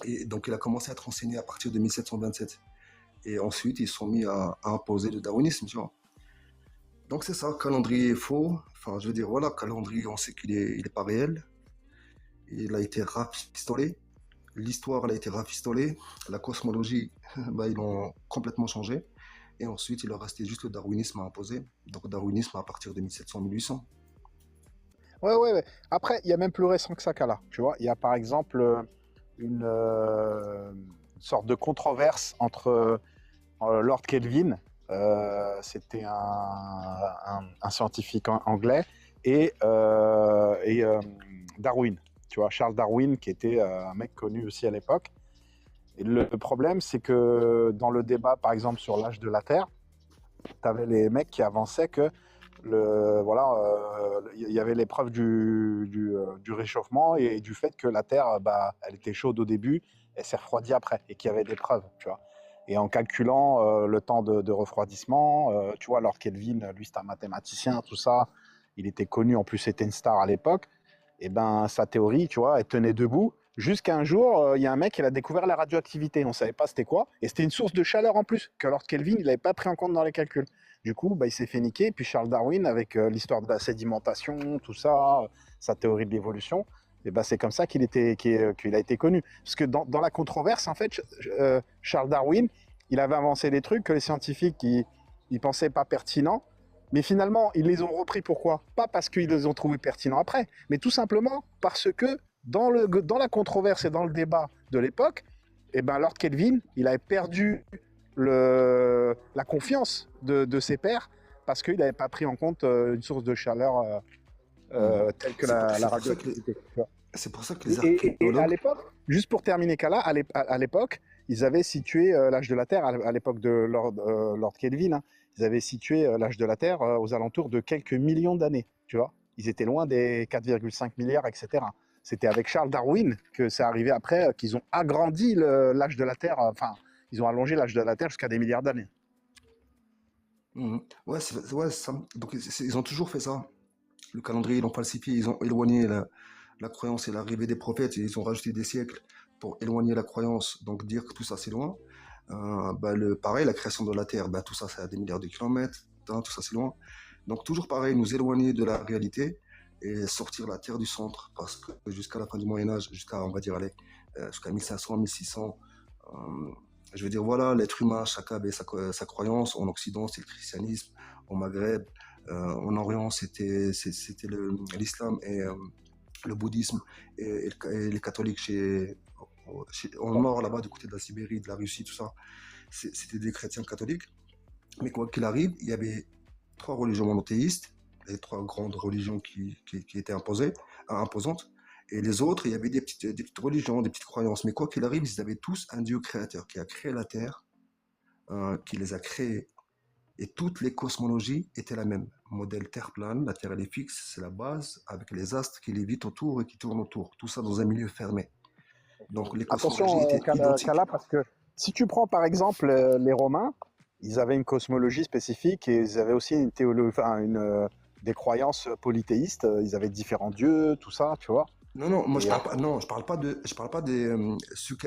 Et donc, il a commencé à être enseigné à partir de 1727. Et ensuite, ils se sont mis à imposer le darwinisme, tu vois. Donc, c'est ça, calendrier est faux. Enfin, je veux dire, voilà, calendrier, on sait qu'il est pas réel. Il a été rafistolé. L'histoire, elle a été rafistolée. La cosmologie, bah, ils l'ont complètement changé. Et ensuite, il leur restait juste le darwinisme à imposer. Donc, darwinisme à partir de 1700-1800. Ouais, ouais, ouais. Après, il y a même plus récent que ça, Kala. Tu vois, il y a par exemple une sorte de controverse entre Lord Kelvin, c'était un scientifique anglais, et Darwin. Tu vois, Charles Darwin, qui était un mec connu aussi à l'époque. Et le problème, c'est que dans le débat, par exemple, sur l'âge de la Terre, tu avais les mecs qui avançaient que voilà, il y avait les preuves du réchauffement et du fait que la Terre, bah, elle était chaude au début, elle s'est refroidie après, et qu'il y avait des preuves, tu vois. Et en calculant le temps de refroidissement, tu vois, alors Kelvin, lui, c'est un mathématicien, tout ça, il était connu, en plus, c'était une star à l'époque, et ben sa théorie, tu vois, elle tenait debout, jusqu'à un jour, il y a un mec, il a découvert la radioactivité, on ne savait pas c'était quoi, et c'était une source de chaleur en plus, que Lord Kelvin, il n'avait pas pris en compte dans les calculs. Du coup, bah, il s'est fait niquer. Puis Charles Darwin, avec l'histoire de la sédimentation, tout ça, sa théorie de l'évolution, Et ben, c'est comme ça qu'il a été connu. Parce que dans la controverse, en fait, Charles Darwin, il avait avancé des trucs que les scientifiques ils pensaient pas pertinents. Mais finalement, ils les ont repris. Pourquoi? Pas parce qu'ils les ont trouvés pertinents après, mais tout simplement parce que dans la controverse et dans le débat de l'époque, eh ben, Lord Kelvin, il avait perdu la confiance de ses pairs parce qu'il n'avait pas pris en compte une source de chaleur telle que la radioactivité. C'est pour ça que les Et à archéologues. l'époque, juste pour terminer Kala, à l'époque, ils avaient situé l'âge de la Terre, à l'époque de Lord Kelvin, hein, ils avaient situé l'âge de la Terre aux alentours de quelques millions d'années, tu vois. Ils étaient loin des 4,5 milliards, etc. C'était avec Charles Darwin que c'est arrivé après, qu'ils ont agrandi l'âge de la Terre, enfin, ils ont allongé l'âge de la Terre jusqu'à des milliards d'années. Ouais, ouais, ça. Donc, ils ont toujours fait ça. Le calendrier, ils l'ont falsifié, ils ont éloigné la croyance et l'arrivée des prophètes, et ils ont rajouté des siècles pour éloigner la croyance, donc dire que tout ça c'est loin. Pareil, la création de la Terre, tout ça c'est à des milliards de kilomètres, hein, tout ça c'est loin. Donc toujours pareil, nous éloigner de la réalité et sortir la Terre du centre, parce que jusqu'à la fin du Moyen-Âge, jusqu'à, on va dire, allez, jusqu'à 1500, 1600, je veux dire, voilà, l'être humain, chacun avait sa croyance. En Occident, c'est le christianisme. Au Maghreb, en Orient, c'était l'islam et le bouddhisme et les catholiques au nord, là-bas, du côté de la Sibérie, de la Russie, tout ça, c'était des chrétiens catholiques. Mais quoi qu'il arrive, il y avait 3 religions monothéistes, les 3 grandes religions qui étaient imposantes. Et les autres, il y avait des petites religions, des petites croyances. Mais quoi qu'il arrive, ils avaient tous un Dieu créateur qui a créé la Terre, qui les a créés. Et toutes les cosmologies étaient la même. Modèle Terre plane, la Terre elle est fixe, c'est la base, avec les astres qui lévitent autour et qui tournent autour. Tout ça dans un milieu fermé. Donc les cosmologies Attention, étaient identiques. Kala, parce que si tu prends par exemple les Romains, ils avaient une cosmologie spécifique et ils avaient aussi des croyances polythéistes. Ils avaient différents dieux, tout ça, tu vois. Non, moi Et, je parle pas des ceux qui